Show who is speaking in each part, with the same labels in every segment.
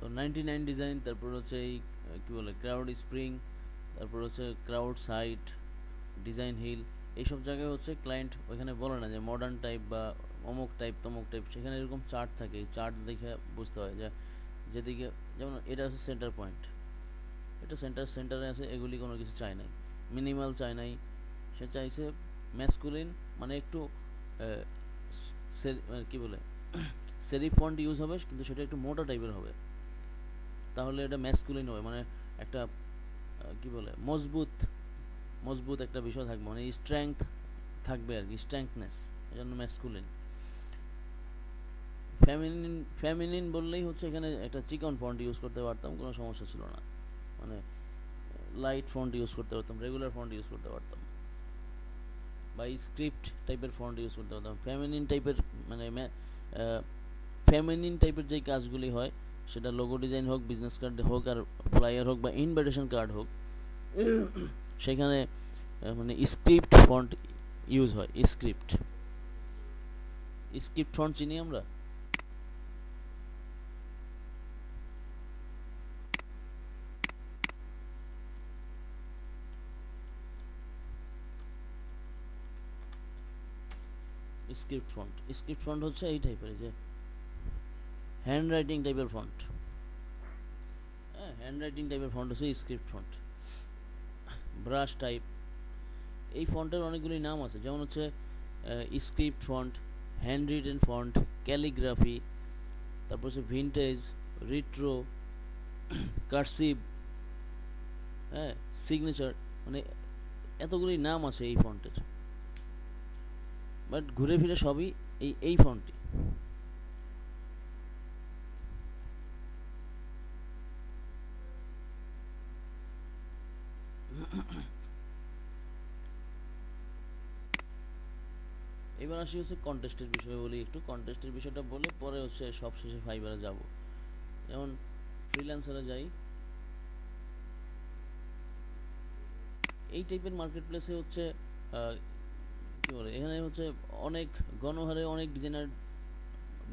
Speaker 1: 99 design, তারপর হচ্ছে এই কি বলে ক্রাউড স্প্রিং, তারপর হচ্ছে ক্রাউড সাইট, ডিজাইন হিল, এইসব জায়গায় হচ্ছে ক্লায়েন্ট ওইখানে বলে না যে মডার্ন টাইপ বা অমুক টাইপ তমুক টাইপ, সেখানে এরকম চার্ট থাকে, এই চার্ট দেখে বুঝতে হয় যে যেদিকে, যেমন এটা আছে সেন্টার পয়েন্ট, এটা সেন্টারে আছে, এগুলি কোনো কিছু চাই নাই, মিনিমাল চাই নাই, সে চাইছে ম্যাসকুলিন, মানে একটু কি বলে সেরিফ ফন্ট ইউজ হবে, কিন্তু সেটা একটু মোটা টাইপের হবে, তাহলে এটা ম্যাসকুলিন হবে, মানে একটা কি বলে মজবুত মজবুত একটা বিষয় থাকবে, মানে স্ট্রেংথ থাকবে আর কি, স্ট্রেংথনেস, এই জন্য ম্যাসকুলিন। ফ্যামিলিন ফ্যামিলিন বললেই হচ্ছে এখানে একটা চিকন ফন্ট ইউজ করতে পারতাম, কোনো সমস্যা ছিল না, মানে লাইট ফন্ট ইউজ করতে পারতাম, রেগুলার ফন্ট ইউজ করতে পারতাম, বা স্ক্রিপ্ট টাইপের ফন্ট ইউজ করতে পারতাম। ফ্যামিলিন টাইপের মানে ফ্যামিলিন টাইপের যেই কাজগুলি হয়, সেটা লোগো ডিজাইন হোক, বিজনেস কার্ড হোক, আর ফ্লায়ার হোক, বা ইনভিটেশন কার্ড হোক, সেখানে মানে স্ক্রিপ্ট ফন্ট ইউজ হয়। স্ক্রিপ্ট স্ক্রিপ্ট ফন্ট চিনি আমরা। স্ক্রিপ্ট ফন্ট হচ্ছে এই টাইপের, যে হ্যান্ড রাইটিং টাইপের ফন্ট। হ্যাঁ, হ্যান্ড রাইটিং টাইপের ফন্ট হচ্ছে স্ক্রিপ্ট ফন্ট। ব্রাশ টাইপ, এই ফন্টের অনেকগুলি নাম আছে, যেমন হচ্ছে script font, hand written font, calligraphy, তারপর হচ্ছে ভিনটেজ, রিট্রো, কার্সিভ, হ্যাঁ, সিগনেচার, মানে এতগুলি নাম আছে এই ফন্টের, বাট ঘুরে ফিরে সবই এই ফন্টই। এবার আসি হচ্ছে কন্টেস্টের বিষয়ে বলি একটু। কন্টেস্টের বিষয়টা বলে পরে হচ্ছে সব শেষে ফাইবারে যাব। যেমন ফ্রিল্যান্সারে যাই, এই টাইপের মার্কেট প্লেসে হচ্ছে কী বলে, এখানে হচ্ছে অনেক গণহারে অনেক ডিজাইনার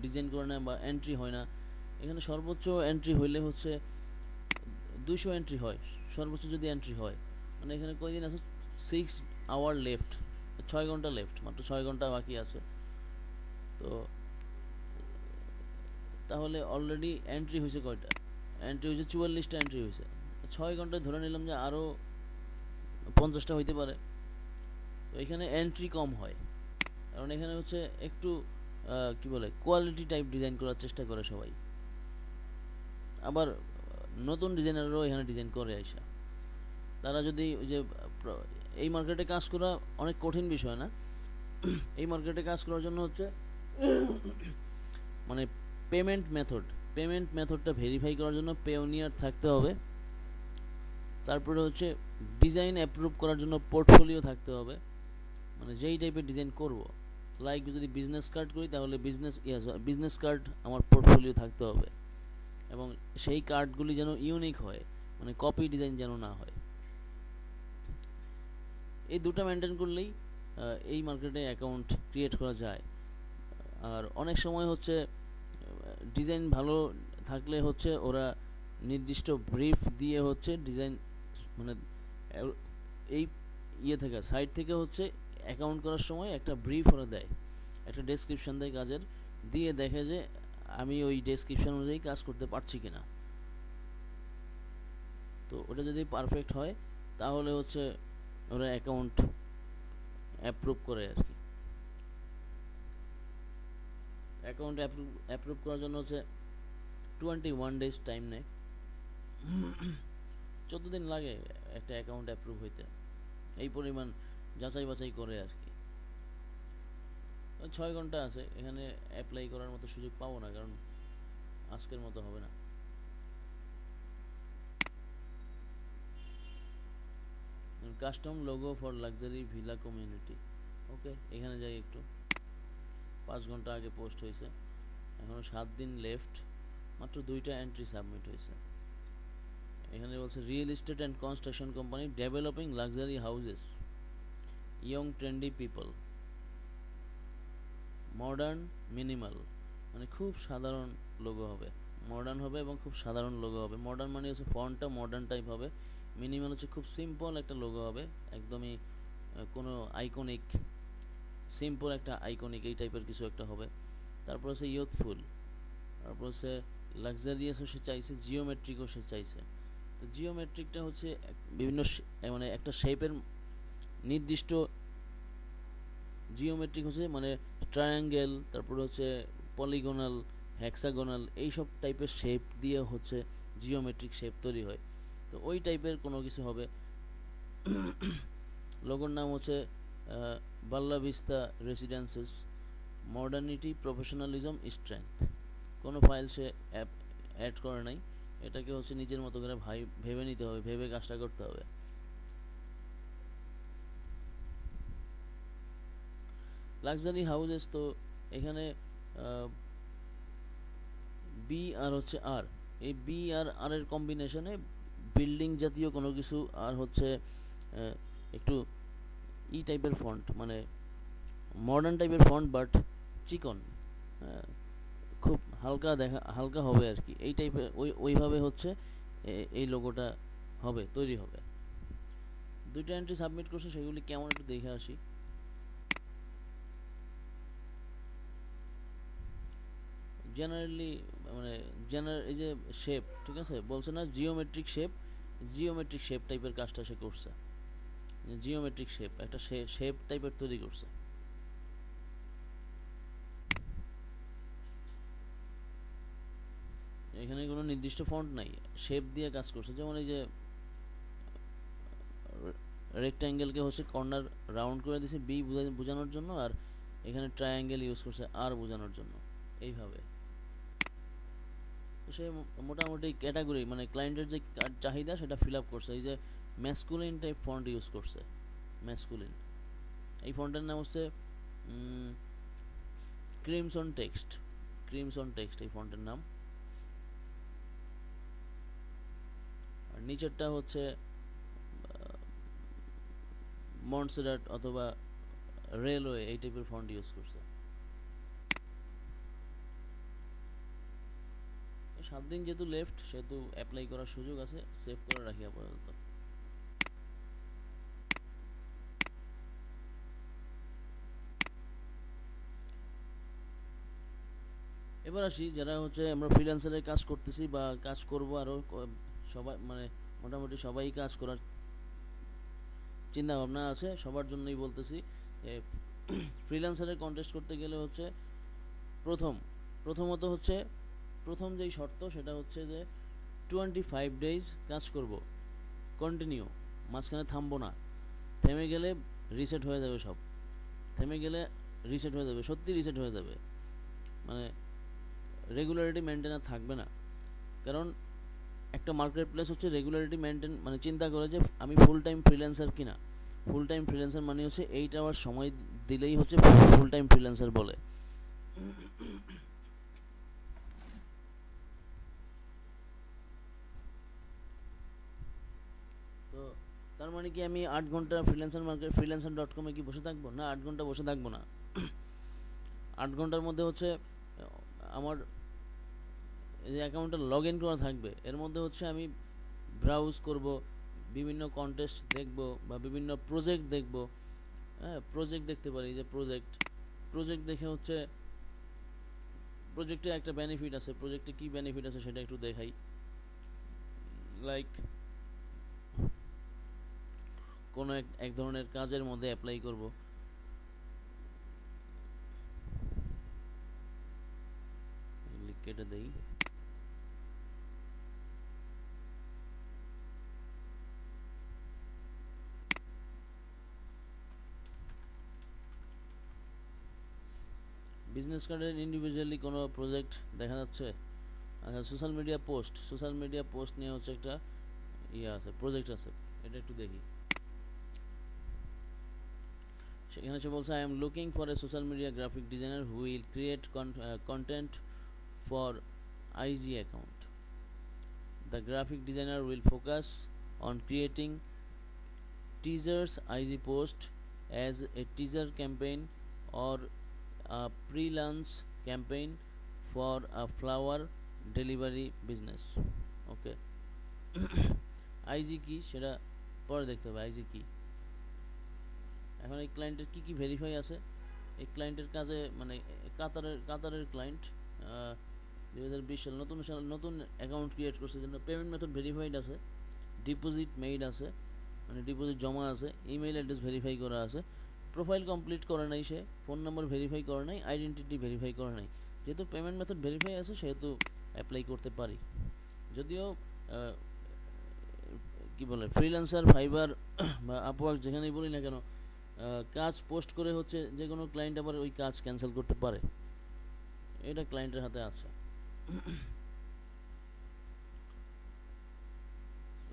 Speaker 1: ডিজাইন করে না বা এন্ট্রি হয় না। এখানে সর্বোচ্চ এন্ট্রি হইলে হচ্ছে 200 এন্ট্রি হয়, সর্বোচ্চ যদি এন্ট্রি হয়। মানে এখানে কয়দিন আছে, 6 আওয়ার লেফট, 6 ঘন্টা লেফট, মাত্র 6 ঘন্টা বাকি আছে। তো তাহলে অলরেডি এন্ট্রি হয়েছে কয়টা, এন্ট্রি হয়েছে 44টা এন্ট্রি হয়েছে। 6 ঘন্টায় ধরে নিলাম যে আরও 50টা হইতে পারে। তো এখানে এন্ট্রি কম হয়, কারণ এখানে হচ্ছে একটু কি বলে কোয়ালিটি টাইপ ডিজাইন করার চেষ্টা করে সবাই। আবার নতুন ডিজাইনাররাও এখানে ডিজাইন করে আইসা, তারা যদি ওই যে এই মার্কেটে কাজ করা অনেক কঠিন বিষয় না। এই মার্কেটে কাজ করার জন্য হচ্ছে মানে পেমেন্ট মেথডটা ভেরিফাই করার জন্য পেওনিয়ার থাকতে হবে। তারপরে হচ্ছে ডিজাইন অ্যাপ্রুভ করার জন্য পোর্টফোলিও থাকতে হবে, মানে যেই টাইপের ডিজাইন করব, লাইক যদি বিজনেস কার্ড করি তাহলে বিজনেস কার্ড আমার পোর্টফোলিও থাকতে হবে, এবং সেই কার্ডগুলি যেন ইউনিক হয়, মানে কপি ডিজাইন যেন না হয়। এই দুটো মেনটেন করলেই এই মার্কেটে অ্যাকাউন্ট ক্রিয়েট করা যায়। আর অনেক সময় হচ্ছে ডিজাইন ভালো থাকলে হচ্ছে ওরা নির্দিষ্ট ব্রিফ দিয়ে হচ্ছে ডিজাইন, মানে এই থেকে সাইট থেকে হচ্ছে অ্যাকাউন্ট করার সময় একটা ব্রিফ ওরা দেয়, একটা ডেসক্রিপশন দেয় কাজের, দিয়ে দেখে যে আমি ওই ডেসক্রিপশন অনুযায়ী কাজ করতে পারছি কিনা। তো ওটা যদি পারফেক্ট হয় তাহলে হচ্ছে ওরা অ্যাকাউন্ট অ্যাপ্রুভ করে আর কি। অ্যাকাউন্ট অ্যাপ্রুভ করার জন্য হচ্ছে 21 ডেজ টাইম নেয়, 14 দিন লাগে একটা অ্যাকাউন্ট অ্যাপ্রুভ হইতে, এই পরিমাণ যাচাই বাছাই করে আর কি। 6 ঘন্টা আছে, এখানে অ্যাপ্লাই করার মতো সুযোগ পাবো না, কারণ আজকের মতো হবে না। Custom logo for luxury villa community, okay, এখানে যাই একটু। 5 ঘন্টা আগে পোস্ট হয়েছে, এখনও 7 দিন লেফট, মাত্র 2টা এন্ট্রি সাবমিট হয়েছে। এখানে বলছে real estate and construction company developing luxury houses, young trendy people, modern minimal, মানে খুব সাধারণ লোগো হবে, মডার্ন হবে এবং খুব সাধারণ লোগো হবে। মডার্ন মানে হচ্ছে ফন্টটা মডার্ন টাইপ হবে, মিনিমাল হচ্ছে খুব সিম্পল একটা লোগো হবে, একদমই কোনো আইকনিক, সিম্পল একটা আইকনিক এই টাইপের কিছু একটা হবে। তারপর হচ্ছে ইয়ুথফুল, তারপর হচ্ছে লাক্সারিয়াসও সে চাইছে, জিওমেট্রিকও সে চাইছে। তো জিওমেট্রিকটা হচ্ছে বিভিন্ন মানে একটা শেপের নির্দিষ্ট, জিওমেট্রিক হচ্ছে মানে ট্রায়াঙ্গেল, তারপর হচ্ছে পলিগোনাল, হেক্সাগোনাল, এইসব টাইপের শেপ দিয়ে হচ্ছে জিওমেট্রিক শেপ তৈরি হয়। তো ওই টাইপের কোনো কিছু হবে। লোগোর নাম হচ্ছে Balla vista রেসিডেন্সেস, modernity, professionalism, strength. কোনো ফাইল সে অ্যাড করে নাই, এটাকে হচ্ছে নিজের মতো করে ভেবে নিতে হবে, ভেবে কাজটা করতে হবে। লাক্সারি হাউসেস, তো এখানে বি আর হচ্ছে আর, এই বি আর আর এর কম্বিনেশনে বিল্ডিং জাতীয় কোনো কিছু, আর হচ্ছে একটু ই টাইপের ফন্ট, মানে মডার্ন টাইপের ফন্ট বাট চিকন, খুব হালকা হালকা হবে আর কি, এই টাইপের ওইভাবে হচ্ছে এই লোগোটা হবে, তৈরি হবে। দুইটা এন্ট্রি সাবমিট করছে, সেগুলি কেমন একটু দেখে আসি। জেনারেলি মানে এই যে শেপ, ঠিক আছে, বলছে না জিওমেট্রিক শেপ, জিওমেট্রিক শেপ টাইপের কাজটা সে করছে, জিওমেট্রিক শেপ একটা শেপ টাইপের তৈরি করছে। এখানে কোনো নির্দিষ্ট ফন্ট নাই, শেপ দিয়ে কাজ করছে, যেমন এই যে রেক্ট্যাঙ্গেলকে হচ্ছে কর্নার রাউন্ড করে দিয়েছে বি বোঝানোর জন্য, আর এখানে ট্রায়াঙ্গেল ইউজ করছে আর বোঝানোর জন্য, এইভাবে। তো সে মোটামুটি ক্যাটাগরি মানে ক্লায়েন্টের যে চাহিদা সেটা ফিল আপ করছে। এই যে ম্যাসকুলিন টাইপ ফন্ট ইউজ করছে, ম্যাসকুলিন, এই ফন্টের নাম হচ্ছে ক্রিমসন টেক্সট, ক্রিমসন টেক্সট এই ফন্টের নাম। আর নিচেরটা হচ্ছে মন্টসেরাট অথবা রেলওয়ে, এই টাইপের ফন্ট ইউজ করছে। 7 দিন যেহেতু লেফট, সেহেতু অ্যাপ্লাই করার সুযোগ আছে, সেভ করে রাখি আপাতত। এবার আসি, যারা হচ্ছে আমরা ফ্রিল্যান্সারের কাজ করতেছি বা কাজ করব আরও, সবাই মানে মোটামুটি সবাই কাজ করার চিন্তা ভাবনা আছে, সবার জন্যই বলতেছি। ফ্রিল্যান্সারের কন্টেস্ট করতে গেলে হচ্ছে প্রথমত হচ্ছে প্রথম যেই শর্ত সেটা হচ্ছে যে 25 ডেজ কাজ করব কন্টিনিউ, মাঝখানে থামবো না, থেমে গেলে রিসেট হয়ে যাবে, সব থেমে গেলে রিসেট হয়ে যাবে, সত্যি রিসেট হয়ে যাবে, মানে রেগুলারিটি মেনটেন আর থাকবে না। কারণ একটা মার্কেট প্লেস হচ্ছে রেগুলারিটি মেনটেন, মানে চিন্তা করে যে আমি ফুল টাইম ফ্রিল্যান্সার কিনা, ফুল টাইম ফ্রিল্যান্সার মানে হচ্ছে 8 আওয়ার সময় দিলেই হচ্ছে ফুল টাইম ফ্রিল্যান্সার বলে। তো তার মানে কি আমি 8 ঘন্টা ফ্রিল্যান্সার.com-এ কি বসে থাকবো? না, 8 ঘন্টা বসে থাকবো না। 8 ঘন্টার মধ্যে হচ্ছে আমার এই যে অ্যাকাউন্টটা লগ ইন করা থাকবে, এর মধ্যে হচ্ছে আমি ব্রাউজ করব, বিভিন্ন কন্টেস্ট দেখব বা বিভিন্ন প্রজেক্ট দেখব। হ্যাঁ, প্রজেক্ট দেখতে পারি, যে প্রজেক্ট দেখে হচ্ছে প্রজেক্টে একটা বেনিফিট আছে, প্রজেক্টে কি বেনিফিট আছে সেটা একটু দেখাই। লাইক কোনো এক ধরনের কাজের মধ্যে অ্যাপ্লাই করব, কেটে দেই। বিজনেস কার্ডের ইন্ডিভিজুয়ালি কোনো প্রজেক্ট দেখা যাচ্ছে? আচ্ছা, সোশ্যাল মিডিয়া পোস্ট নিয়ে হচ্ছে একটা আছে, প্রজেক্ট আছে, এটা একটু দেখি। সেখানে সে বলছে, I am looking for a social media graphic designer who will create content for IG account. The graphic designer will focus on creating teasers, IG post as a teaser campaign or a pre-launch campaign for a flower delivery business. Okay, IG কি সেটা পরে দেখতে হবে। IG কি, এখন এই ক্লায়েন্টের কি কি ভেরিফাই আছে। এই ক্লায়েন্টের কাজে মানে কাতারের ক্লায়েন্ট 2020 সাল নতুন অ্যাকাউন্ট ক্রিয়েট করছে, জন্য পেমেন্ট মেথড ভেরিফাইড আছে, ডিপোজিট মেইড আছে, মানে ডিপোজিট জমা আছে, ইমেইল অ্যাড্রেস ভেরিফাই করা আছে, প্রোফাইল কমপ্লিট করে নাই, সে ফোন নাম্বার ভেরিফাই করে নাই, আইডেন্টিটি ভেরিফাই করে নাই। যেহেতু পেমেন্ট মেথড ভেরিফাই আছে সেহেতু অ্যাপ্লাই করতে পারি। যদিও কি বলে ফ্রিল্যান্সার, ফাইবার বা আপওয়ার্ক যেখানেই বলি না কেন, কাজ পোস্ট করে হচ্ছে যে কোনো ক্লায়েন্ট আবার ওই কাজ ক্যান্সেল করতে পারে, এটা ক্লায়েন্টের হাতে আছে।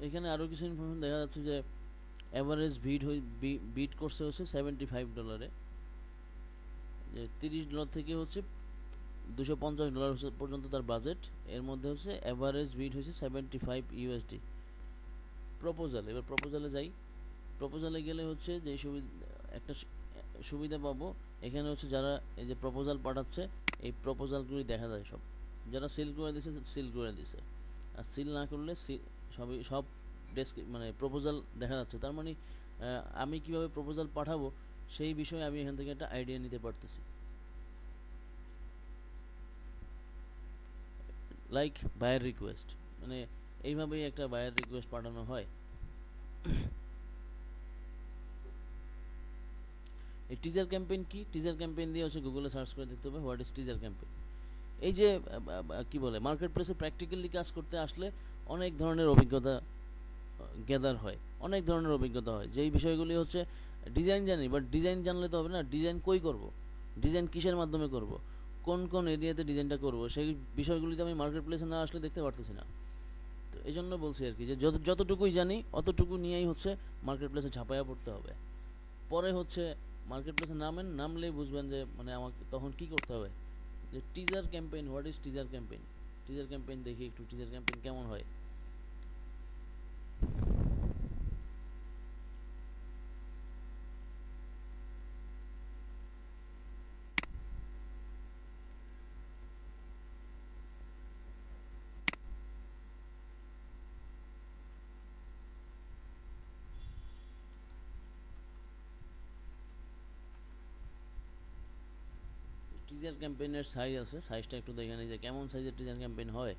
Speaker 1: এখানে আরও কিছু ইনফরমেশন দেখা যাচ্ছে যে অ্যাভারেজ বিট করছে হচ্ছে $75, যে $30 থেকে হচ্ছে $250 পর্যন্ত তার বাজেট। এর মধ্যে হচ্ছে অ্যাভারেজ বিট হচ্ছে $75। প্রপোজাল, এবার প্রপোজালে যাই। প্রপোজালে গেলে হচ্ছে যে একটা সুবিধা পাবো, এখানে হচ্ছে যারা এই যে প্রপোজাল পাঠাচ্ছে এই প্রপোজালগুলি দেখা যায় সব, যারা সিল করে দিছে সিল করে দিছে, আর সিল না করলে সব মানে প্রপোজাল দেখা যাচ্ছে। তার মানে আমি কিভাবে প্রপোজাল পাঠাবো সেই বিষয়ে আমি এখান থেকে একটা আইডিয়া নিতে পারতেছি। লাইক বায়ার রিকোয়েস্ট, মানে এইভাবেই একটা বায়ার রিকোয়েস্ট পাঠানো হয়। এই টিজার ক্যাম্পেইন কি? টিজার ক্যাম্পেইন দিয়ে হচ্ছে গুগলে সার্চ করে দেখতে হবে হোয়াট ইজ টিজার ক্যাম্পেইন। এই যে কি বলে মার্কেট প্লেসে প্র্যাকটিক্যালি কাজ করতে আসলে অনেক ধরনের অভিজ্ঞতা গ্যাদার হয়, অনেক ধরনের অভিজ্ঞতা হয়, যেই বিষয়গুলি হচ্ছে ডিজাইন জানি, বাট ডিজাইন জানলে তো হবে না, ডিজাইন কই করব, ডিজাইন কিসের মাধ্যমে করব, কোন কোন এরিয়াতে ডিজাইনটা করব, সেই বিষয়গুলিতে আমি মার্কেট প্লেসে না আসলে দেখতে পারতেছি না। তো এই জন্য বলছি আর কি, যে যতটুকুই জানি অতটুকু নিয়েই হচ্ছে মার্কেট প্লেসে ঝাঁপাইয়া পড়তে হবে। পরে হচ্ছে মার্কেট প্লেসে নামলেই বুঝবেন যে মানে আমাকে তখন কি করতে হবে। যে teaser campaign, what is teaser campaign. Teaser campaign দেখি একটু, টিজার ক্যাম্পেইন কেমন হয়। টিজার ক্যাম্পেইনের সাইজ আছে, সাইজটা একটু দেখে নিই যে কেমন সাইজের টিজার ক্যাম্পেইন হয়।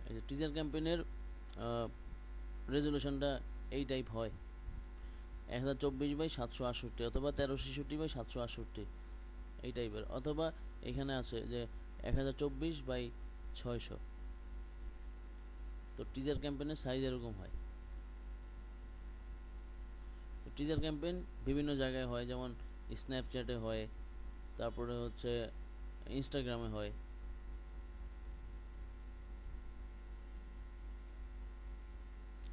Speaker 1: এই যে টিজার ক্যাম্পেইনের রেজলিউশনটা এই টাইপ হয়, 1024/768 অথবা 1366/768 এই টাইপের, অথবা এখানে আছে যে 1024/600। তো টিজার ক্যাম্পেইনের সাইজ এরকম হয়। তো টিজার ক্যাম্পেইন বিভিন্ন জায়গায় হয়, যেমন স্ন্যাপচ্যাটে হয়, তারপরে হচ্ছে ইনস্টাগ্রামে হয়।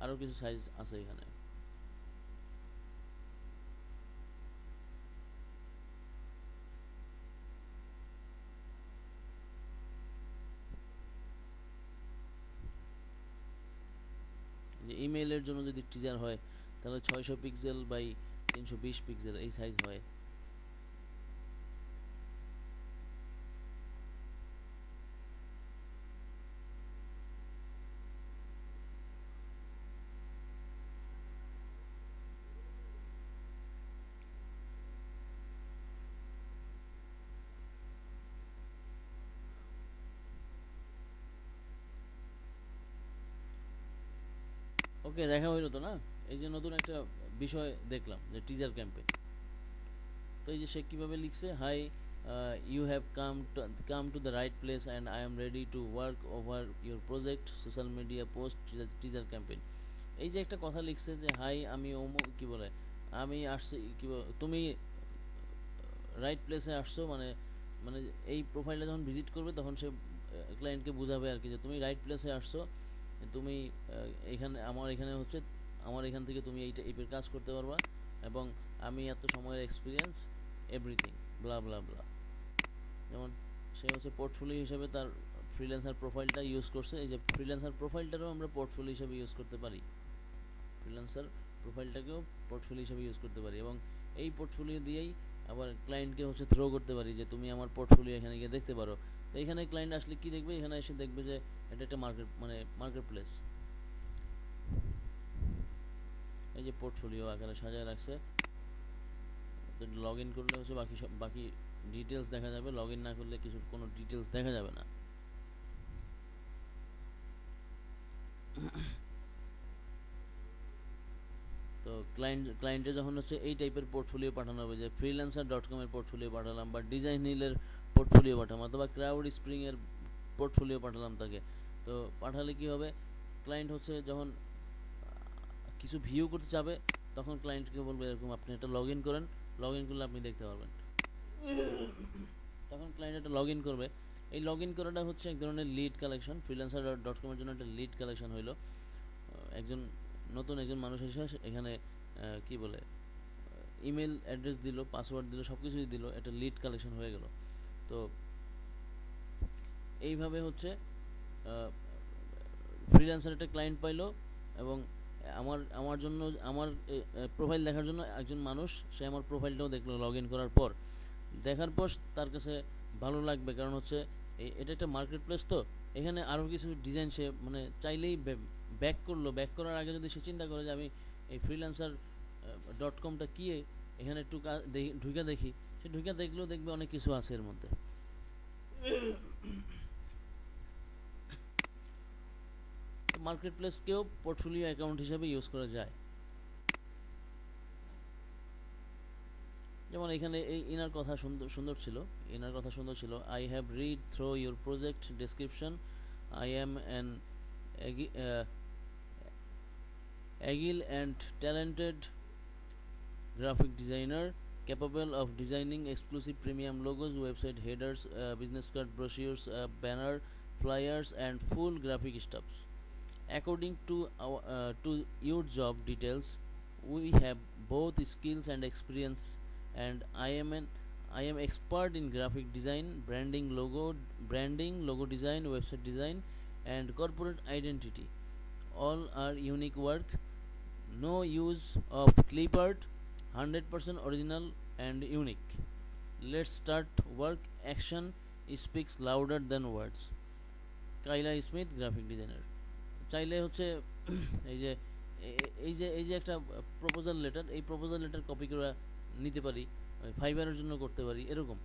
Speaker 1: আরও কিছু সাইজ আছে এখানে। যে ইমেইলের জন্য যদি টিজার হয় তাহলে 600 পিক্সেল/320 পিক্সেল এই সাইজ হয়। ওকে, দেখা হইলো তো না। এই যে নতুন একটা বিষয় দেখলাম যে টিজার ক্যাম্পেইন। তো এই যে সে কীভাবে লিখছে, hi you have come to the right place and I am ready to work over your project social media post teaser campaign. এই যে একটা কথা লিখছে যে হাই আমি কী বলে আমি আসছি, তুমি রাইট প্লেসে আসছো, মানে মানে এই প্রোফাইলটা যখন ভিজিট করবে তখন সে ক্লায়েন্টকে বোঝাবে আর কি, যে তুমি রাইট প্লেসে আসছো, তুমি এখানে আমার এখান থেকে তুমি এই টাইপের কাজ করতে পারবা, এবং আমি এত সময়ের এক্সপিরিয়েন্স, এভরিথিং ব্লা ব্লা ব্লা। যেমন সে হচ্ছে পোর্টফোলিও হিসেবে তার ফ্রিল্যান্সার প্রোফাইলটা ইউজ করছে, এই যে ফ্রিল্যান্সার প্রোফাইলটারও আমরা পোর্টফোলিও হিসেবে ইউজ করতে পারি, ফ্রিল্যান্সার প্রোফাইলটাকেও পোর্টফোলিও হিসেবে ইউজ করতে পারি, এবং এই পোর্টফোলিও দিয়েই আবার ক্লায়েন্টকে হচ্ছে থ্রো করতে পারি যে তুমি আমার পোর্টফোলিও এখানে গিয়ে দেখতে পারো। তো এখানে ক্লায়েন্ট আসলে কি দেখবে, এখানে এসে দেখবে যে এটা একটা মার্কেট প্লেস। এই যে পোর্টফোলিও আকারে সাজায় রাখছে, তো লগ ইন করলে হচ্ছে বাকি ডিটেলস দেখা যাবে, লগ ইন না করলে কোনো ডিটেলস দেখা যাবে না। তো ক্লায়েন্টে যখন হচ্ছে এই টাইপের পোর্টফোলিও পাঠানো হবে, যে freelancer.com এর পোর্টফোলিও পাঠালাম, বা ডিজাইন হিলের পোর্টফোলিও পাঠালাম, অথবা ক্রাউড স্প্রিং এর পোর্টফোলিও পাঠালাম তাকে, তো পাঠালে কি হবে, ক্লায়েন্ট হচ্ছে যখন কিছু ভিউ করতে যাবে তখন ক্লায়েন্টকে বলবে এরকম আপনি এটা লগ ইন করেন, লগ ইন করলে আপনি দেখতে পারবেন। তখন ক্লায়েন্ট এটা লগ ইন করবে। এই লগ ইন করাটা হচ্ছে এক ধরনের লিড কালেকশন, freelancer.com এর জন্য একটা লিড কালেকশন হইলো। নতুন একজন মানুষ এসে এখানে কি বলে ইমেল অ্যাড্রেস দিল, পাসওয়ার্ড দিল, সব কিছুই দিল, একটা লিড কালেকশন হয়ে গেল। তো এইভাবে হচ্ছে ফ্রিল্যান্সার একটা ক্লায়েন্ট পাইলো, এবং আমার জন্য আমার প্রোফাইল দেখার জন্য একজন মানুষ সে আমার প্রোফাইলটাও দেখলো লগ ইন করার পর। দেখার পর তার কাছে ভালো লাগবে, কারণ হচ্ছে এটা একটা মার্কেট প্লেস, তো এখানে আরও কিছু ডিজাইন সে মানে চাইলেই ব্যাক ব্যাক করার আগে যদি সে চিন্তা করে যে আমি এই freelancer.comটা কি এখানে একটু ঢুকে দেখি, সে ঢুকে দেখলেও দেখবে অনেক কিছু আছে এর মধ্যে। মার্কেট প্লেসকেও পোর্টফোলিও অ্যাকাউন্ট হিসেবে ইউজ করা যায়। যেমন এখানে এই ইনার কথা সুন্দর ছিল, I have read through your project description, I am an agile and talented graphic designer capable of designing exclusive premium logos, website headers, business card, brochures, banner, flyers and full graphic stuffs. According to your job details, we have both skills and experience, and I am expert in graphic design, logo design, website design and corporate identity. All are unique work, no use of clip art, 100% original and unique. Let's start work, action speaks louder than words. Kayla Smith, graphic designer. চাইলে হচ্ছে এই যে এই যে একটা proposal letter, এই proposal letter copy করে নিতে পারি, ফাইবারের জন্য করতে পারি এরকম।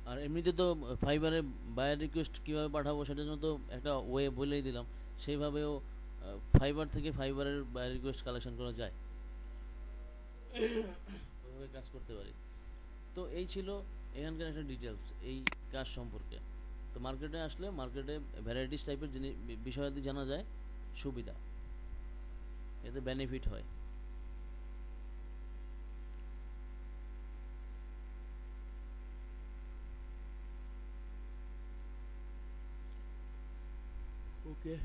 Speaker 1: আর এমনিতে তো ফাইবারে বায়ার রিকোয়েস্ট কীভাবে পাঠাবো সেটার জন্য তো একটা ওয়ে বলেই দিলাম, সেইভাবেও ফাইবার থেকে ফাইবারের বায়ার রিকোয়েস্ট কালেকশন করা যায়, ওইভাবে কাজ করতে পারি। তো এই ছিল এখানকার একটা ডিটেলস এই কাজ সম্পর্কে। তো মার্কেটে আসলে মার্কেটে ভ্যারাইটিস টাইপের বিষয়াদি জানা যায়, সুবিধা, এতে বেনিফিট হয়। ওকে,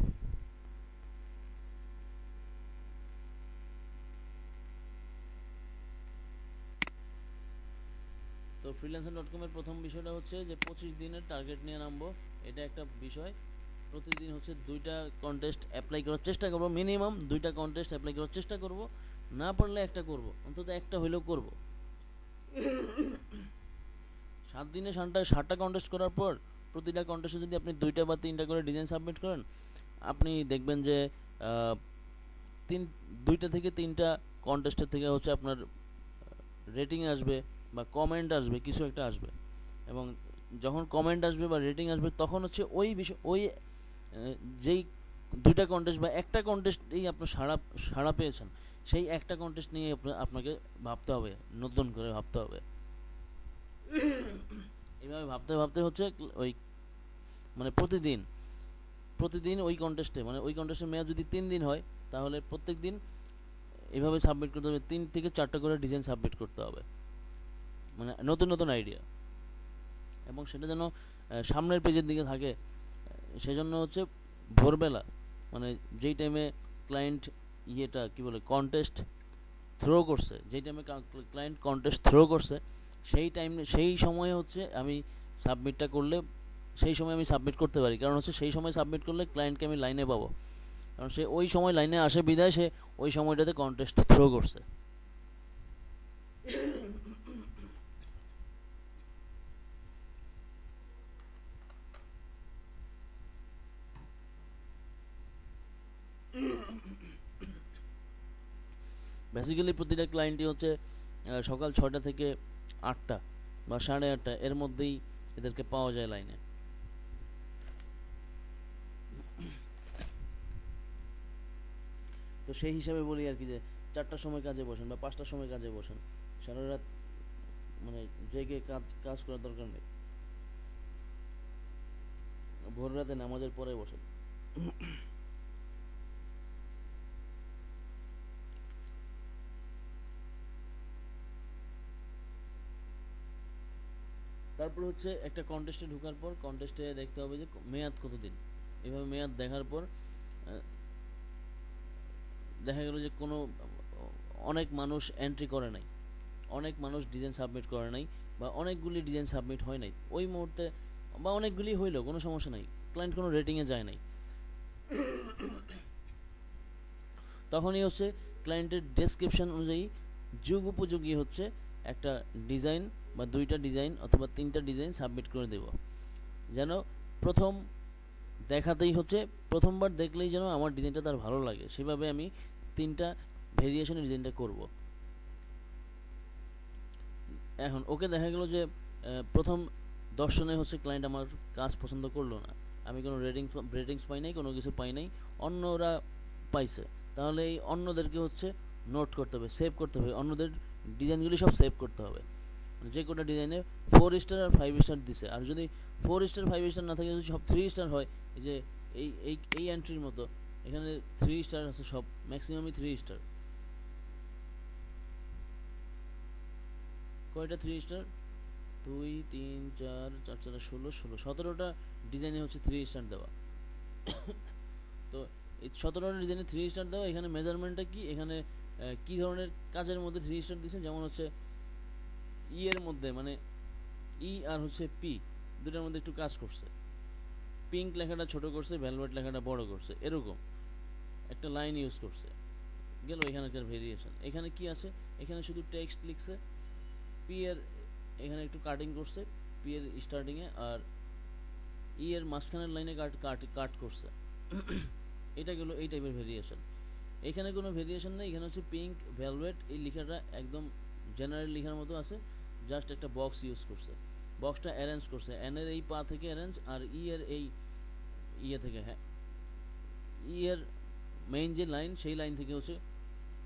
Speaker 1: তো freelancer.com এর প্রথম বিষয়টা হচ্ছে যে 25 দিনের টার্গেট নিয়ে নামবো, এটা একটা বিষয়। প্রতিদিন হচ্ছে 2টা কন্টেস্ট অ্যাপ্লাই করার চেষ্টা করব, মিনিমাম 2টা কন্টেস্ট অ্যাপ্লাই করার চেষ্টা করব, না পারলে একটা করব, অন্তত একটা হইলেও করব। 7 দিনে 60টা কন্টেস্ট করার পর প্রতিটা কন্টেস্টে যদি আপনি 2টা বা 3টা করে ডিজাইন সাবমিট করেন, আপনি দেখবেন যে 2টা থেকে 3টা কন্টেস্টের থেকে হচ্ছে আপনার রেটিং আসবে বা কমেন্ট আসবে, কিছু একটা আসবে, এবং যখন কমেন্ট আসবে বা রেটিং আসবে তখন হচ্ছে ওই বিষয় যেই 2টা কন্টেস্ট বা একটা কন্টেস্টেই আপনার সাড়া পেয়েছেন, সেই একটা কন্টেস্ট নিয়ে আপনাকে ভাবতে হবে, নতুন করে ভাবতে হবে। এইভাবে ভাবতে ভাবতে হচ্ছে ওই মানে প্রতিদিন ওই কন্টেস্টের মেয়াদ যদি 3 দিন হয়, তাহলে প্রত্যেক দিন এভাবে সাবমিট করতে হবে, 3 থেকে 4টা করে ডিজাইন সাবমিট করতে হবে, মানে নতুন আইডিয়া, এবং সেটা যেন সামনের পেজের দিকে থাকে। সেজন্য হচ্ছে ভোরবেলা, মানে যেই টাইমে ক্লায়েন্ট ইয়েটা কি বলে কন্টেস্ট থ্রো করছে, যেই টাইমে ক্লায়েন্ট কন্টেস্ট থ্রো করছে সেই সময়ে হচ্ছে আমি সাবমিটটা করলে সেই সময় আমি সাবমিট করতে পারি, কারণ হচ্ছে সেই সময় সাবমিট করলে ক্লায়েন্টকে আমি লাইনে পাবো, কারণ সে ওই সময় লাইনে আসে বিদায় সে ওই সময়টাতে কন্টেস্ট থ্রো করছে। বেসিক্যালি প্রতিটা ক্লায়েন্টই হচ্ছে সকাল 6টা থেকে 8টা বা 8:30 এর মধ্যেই এদেরকে পাওয়া যায় লাইনে। তো সেই হিসাবে বলি আর কি যে 4টার সময় কাজে বসেন বা 5টার সময় কাজে বসেন, সারা রাত মানে জেগে কাজ করার দরকার নেই, ভোর রাতে নামাজের পরে বসেন। তারপর হচ্ছে একটা কন্টেস্টে ঢোকার পর কন্টেস্টে দেখতে হবে যে মেয়াদ কতদিন। এভাবে মেয়াদ দেখার পর দেখা গেল যে অনেক মানুষ এন্ট্রি করে নাই, অনেক মানুষ ডিজাইন সাবমিট করে নাই, বা অনেকগুলি ডিজাইন সাবমিট হয় নাই ওই মুহূর্তে, বা অনেকগুলি হইলো কোনো সমস্যা নাই, ক্লায়েন্ট কোনো রেটিংয়ে যায় নাই, তখনই হচ্ছে ক্লায়েন্টের ডেসক্রিপশন অনুযায়ী যুগ উপযোগী হচ্ছে একটা ডিজাইন বা 2টা ডিজাইন অথবা 3টা ডিজাইন সাবমিট করে দেব, যেন প্রথম দেখাতেই হচ্ছে প্রথমবার দেখলেই যেন আমার ডিজাইনটা তার ভালো লাগে, সেভাবে আমি 3টা ভেরিয়েশনের ডিজাইনটা করব। এখন ওকে দেখা গেল যে প্রথম দর্শনে হচ্ছে ক্লায়েন্ট আমার কাজ পছন্দ করলো না, আমি কোনো রেটিংস পাই নাই, কোনো কিছু পাই নাই, অন্যরা পাইছে, তাহলে এই অন্যদেরকে হচ্ছে নোট করতে হবে, সেভ করতে হবে, অন্যদের ডিজাইনগুলি সব সেভ করতে হবে, যে কোটা ডিজাইনে 4 স্টার আর 5 স্টার দিছে, আর যদি 4 স্টার 5 স্টার না থাকে, যদি সব 3 স্টার হয়, এই যে এই এন্ট্রির মতো এখানে 3 স্টার আছে, সব ম্যাক্সিমামই 3 স্টার। কয়টা 3 স্টার? 2 3 4 4 4 16 17টা ডিজাইনে হচ্ছে 3 স্টার দেওয়া। তো এই 17টা ডিজাইনে 3 স্টার দেওয়া, এখানে মেজারমেন্টটা কি, এখানে কি ধরনের কাজের মধ্যে 3 স্টার দিছে, যেমন হচ্ছে ই এর মধ্যে মানে ই আর হচ্ছে পি দুটার মধ্যে একটু কাজ করছে, পিঙ্ক লেখাটা ছোট করছে, ভেলভেট লেখাটা বড় করছে, এরকম একটা লাইন ইউজ করছে, গেল এখানকার ভেরিয়েশন। এখানে কি আছে, এখানে শুধু টেক্সট লিখছে, পি এর এখানে একটু কাটিং করছে পি এর স্টার্টিংয়ে, আর ই এর মাঝখানের লাইনে কাট করছে। এটা গেল এই টাইপের ভেরিয়েশন। এখানে কোনো ভেরিয়েশন নেই, এখানে হচ্ছে পিঙ্ক ভেলভেট, এই লেখাটা একদম জেনারেল লেখার মতো আছে, জাস্ট একটা বক্স ইউজ করছে, বক্সটা অ্যারেঞ্জ করছে, এন এর এই পা থেকে অ্যারেঞ্জ, আর ই এর এই ইয়ে থেকে, হ্যাঁ ই এর মেইন যে লাইন সেই লাইন থেকে হচ্ছে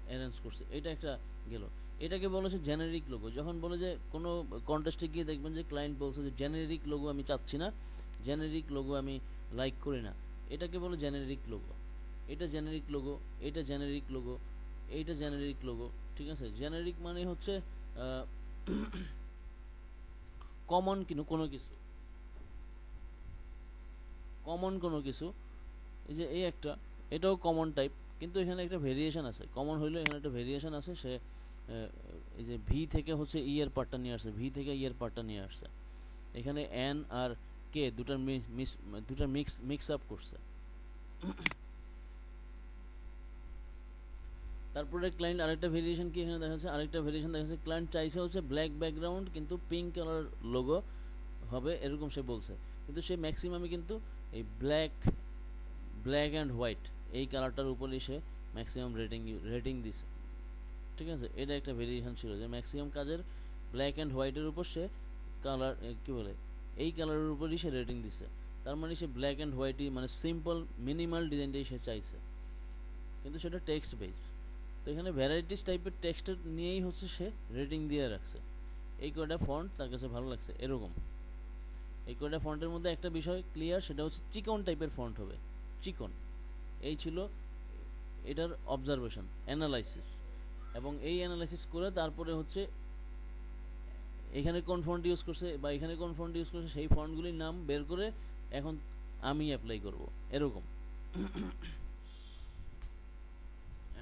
Speaker 1: অ্যারেঞ্জ করছে, এটা একটা গেল। এটাকে বলা হচ্ছে জেনারিক লোগো। যখন বলে যে কোনো কন্টেস্টে গিয়ে দেখবেন যে ক্লায়েন্ট বলছে যে জেনারিক লোগো আমি চাচ্ছি না, জেনারিক লোগো আমি লাইক করি না, এটাকে বলে জেনারিক লোগো। এটা জেনারিক লোগো, এটা জেনারিক লোগো, এইটা জেনারিক লোগো, ঠিক আছে। জেনারিক মানে হচ্ছে কমন কোনো কিছু, কমন কোনো কিছু, এই যে এই একটা, এটাও কমন টাইপ, কিন্তু এখানে একটা ভেরিয়েশন আছে, কমন হইলেও এখানে একটা ভেরিয়েশন আছে, সে এই যে ভি থেকে হচ্ছে ই এর পার্টটা নিয়ে আসছে, ভি থেকে ই এর পার্টটা নিয়ে আসছে, এখানে এন আর কে দুটার মিক্স আপ করছে। তারপরে ক্লায়েন্ট আরেকটা ভেরিয়েশন কি এখানে দেখা যাচ্ছে, আরেকটা ভেরিয়েশন দেখা যাচ্ছে ক্লায়েন্ট চাইছে হচ্ছে ব্ল্যাক ব্যাকগ্রাউন্ড কিন্তু পিঙ্ক কালার লোগো হবে, এরকম সে বলছে, কিন্তু সে ম্যাক্সিমামই কিন্তু এই ব্ল্যাক অ্যান্ড হোয়াইট এই কালারটার উপরেই সে ম্যাক্সিমাম রেটিং দিছে, ঠিক আছে। এটা একটা ভেরিয়েশন ছিল যে ম্যাক্সিমাম কাজের ব্ল্যাক অ্যান্ড হোয়াইটের উপর সে কালার কী বলে এই কালারের উপরই সে রেটিং দিছে, তার মানে সে ব্ল্যাক অ্যান্ড হোয়াইটই মানে সিম্পল মিনিমাল ডিজাইনটাই সে চাইছে, কিন্তু সেটা টেক্সট বেস। তো এখানে ভ্যারাইটিস টাইপের টেক্সট নিয়েই হচ্ছে সে রেটিং দিয়ে রাখছে, এই কয়টা ফন্ট তার কাছে ভালো লাগছে এরকম। এই কয়টা ফন্টের মধ্যে একটা বিষয় ক্লিয়ার, সেটা হচ্ছে চিকন টাইপের ফন্ট হবে, চিকন। এই ছিল এটার অবজারভেশন অ্যানালাইসিস, এবং এই অ্যানালাইসিস করে তারপরে হচ্ছে এখানে কোন ফন্ট ইউজ করছে বা এখানে কোন ফন্ট ইউজ করছে সেই ফন্টগুলির নাম বের করে এখন আমি অ্যাপ্লাই করব এরকম।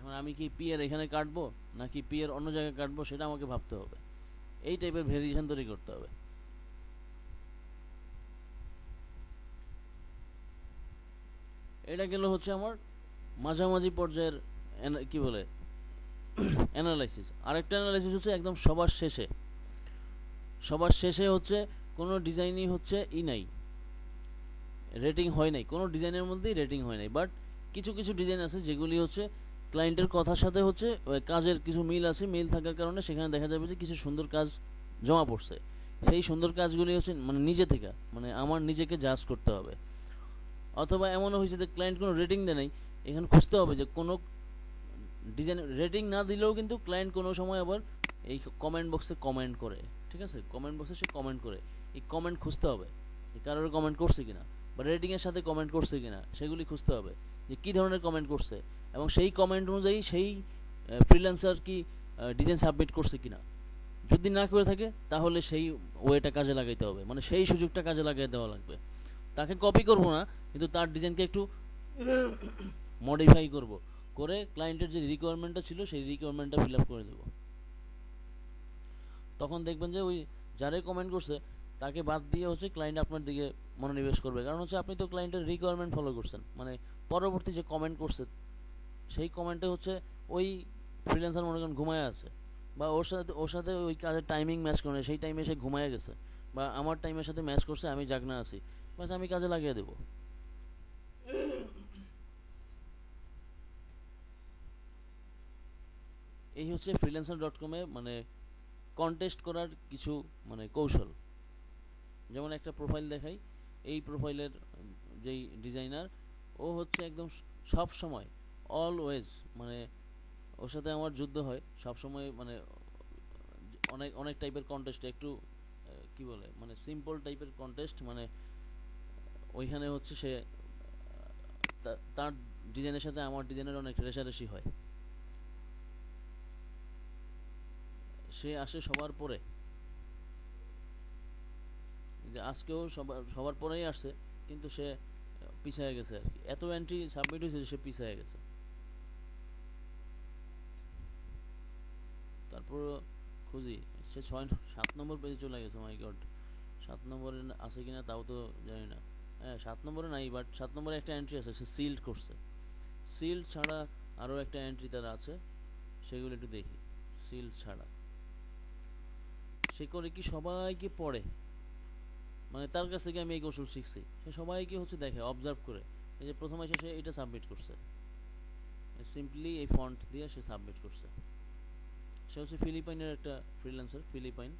Speaker 1: এখন আমি কি পি এর এখানে কাটবো নাকি পি এর অন্য জায়গায় কাটবো সেটা আমাকে ভাবতে হবে, এই টাইপের ভেরিয়েশন তৈরি করতে হবে। এটা গেল হচ্ছে আমার মাঝামাঝি পর্যায়ের কি বলে অ্যানালাইসিস। আরেকটা অ্যানালাইসিস হচ্ছে একদম সবার শেষে। সবার শেষে হচ্ছে কোনো ডিজাইনই হচ্ছে নাই, রেটিং হয় নাই, কোনো ডিজাইনের মধ্যেই রেটিং হয় নাই, বাট কিছু কিছু ডিজাইন আছে যেগুলি হচ্ছে ক্লায়েন্টের কথার সাথে হচ্ছে কাজের কিছু মিল আছে, মিল থাকার কারণে সেখানে দেখা যাবে যে কিছু সুন্দর কাজ জমা পড়ছে। সেই সুন্দর কাজগুলি হচ্ছে মানে নিজে থেকে, মানে আমার নিজেকে জাজ করতে হবে। অথবা এমনও হয়েছে যে ক্লায়েন্ট কোনো রেটিং দেয় নাই, এখানে খুঁজতে হবে যে কোনো ডিজাইন রেটিং না দিলেও কিন্তু ক্লায়েন্ট কোনো সময় আবার এই কমেন্ট বক্সে কমেন্ট করে, ঠিক আছে, কমেন্ট বক্সে সে কমেন্ট করে, এই কমেন্ট খুঁজতে হবে কারোর কমেন্ট করছে কিনা বা রেটিংয়ের সাথে কমেন্ট করছে কিনা সেগুলি খুঁজতে হবে যে কী ধরনের কমেন্ট করছে, এবং সেই কমেন্ট অনুযায়ী সেই ফ্রিল্যান্সার কি ডিজাইন সাবমিট করছে কিনা। যদি না করে থাকে তাহলে সেই ওয়েটা কাজে লাগাইতে হবে, মানে সেই সুযোগটা কাজে লাগিয়ে দেওয়া লাগবে। তাকে কপি করব না, কিন্তু তার ডিজাইনকে একটু মডিফাই করব, করে ক্লায়েন্টের যে রিকোয়ারমেন্টটা ছিল সেই রিকোয়ারমেন্টটা ফিল আপ করে দেব। তখন দেখবেন যে ওই যারাই কমেন্ট করছে তাকে বাদ দিয়ে হচ্ছে ক্লায়েন্ট আপনার দিকে মনোনিবেশ করবে, কারণ হচ্ছে আপনি তো ক্লায়েন্টের রিকোয়ারমেন্ট ফলো করছেন। মানে পরবর্তী যে কমেন্ট করছে সেই কমেন্টে হচ্ছে ওই ফ্রিল্যান্সার মনে করেন ঘুমায় আছে, বা ওর সাথে ওই কাজের টাইমিং ম্যাচ করে সেই টাইমে সে ঘুমায় গেছে, বা আমার টাইমের সাথে ম্যাচ করছে, আমি জাগনা আছি, বাস আমি কাজে লাগিয়ে দেবো। এই হচ্ছে freelancer.com-এ মানে কন্টেস্ট করার কিছু মানে কৌশল। যেমন একটা প্রোফাইল দেখাই, এই প্রোফাইলের যেই ডিজাইনার ও হচ্ছে একদম সব সময় অলওয়েজ, মানে ওর সাথে আমার যুদ্ধ হয় সব সময়, মানে অনেক অনেক টাইপের কন্টেস্ট, একটু কি বলে মানে সিম্পল টাইপের কন্টেস্ট, মানে ওইখানে হচ্ছে সে তার ডিজাইনের সাথে আমার ডিজাইনের অনেক রেষারেষি হয়। সে আসে সবার পরে, যে আজকেও সবার পরেই আসছে, কিন্তু সে পিছিয়ে গেছে আর কি, এত এন্ট্রি সাবমিট হয়েছে সে পিছিয়ে গেছে। তারপর খুঁজি, সে 7 নম্বর পেজে চলে গেছে। মাই গড, 7 নম্বরে আছে কিনা তাও তো জানি না। হ্যাঁ 7 নম্বরে নাই, বাট 7 নম্বরে একটা এন্ট্রি আছে, সে সিল্ড করছে। সিল্ড ছাড়া আরও একটা এন্ট্রি তার আছে, সেগুলো একটু দেখি। সিল্ড ছাড়া সে করে কি সবাইকে পড়ে, মানে তার কাছ থেকে আমি এই কৌশল শিখছি। সে সবাইকে হচ্ছে দেখে, অবজার্ভ করে। এই যে প্রথম এসে সে এটা সাবমিট করছে, সিম্পলি এই ফন্ট দিয়ে সে সাবমিট করছে। সে হচ্ছে ফিলিপাইনের একটা ফ্রিল্যান্সার, ফিলিপাইন।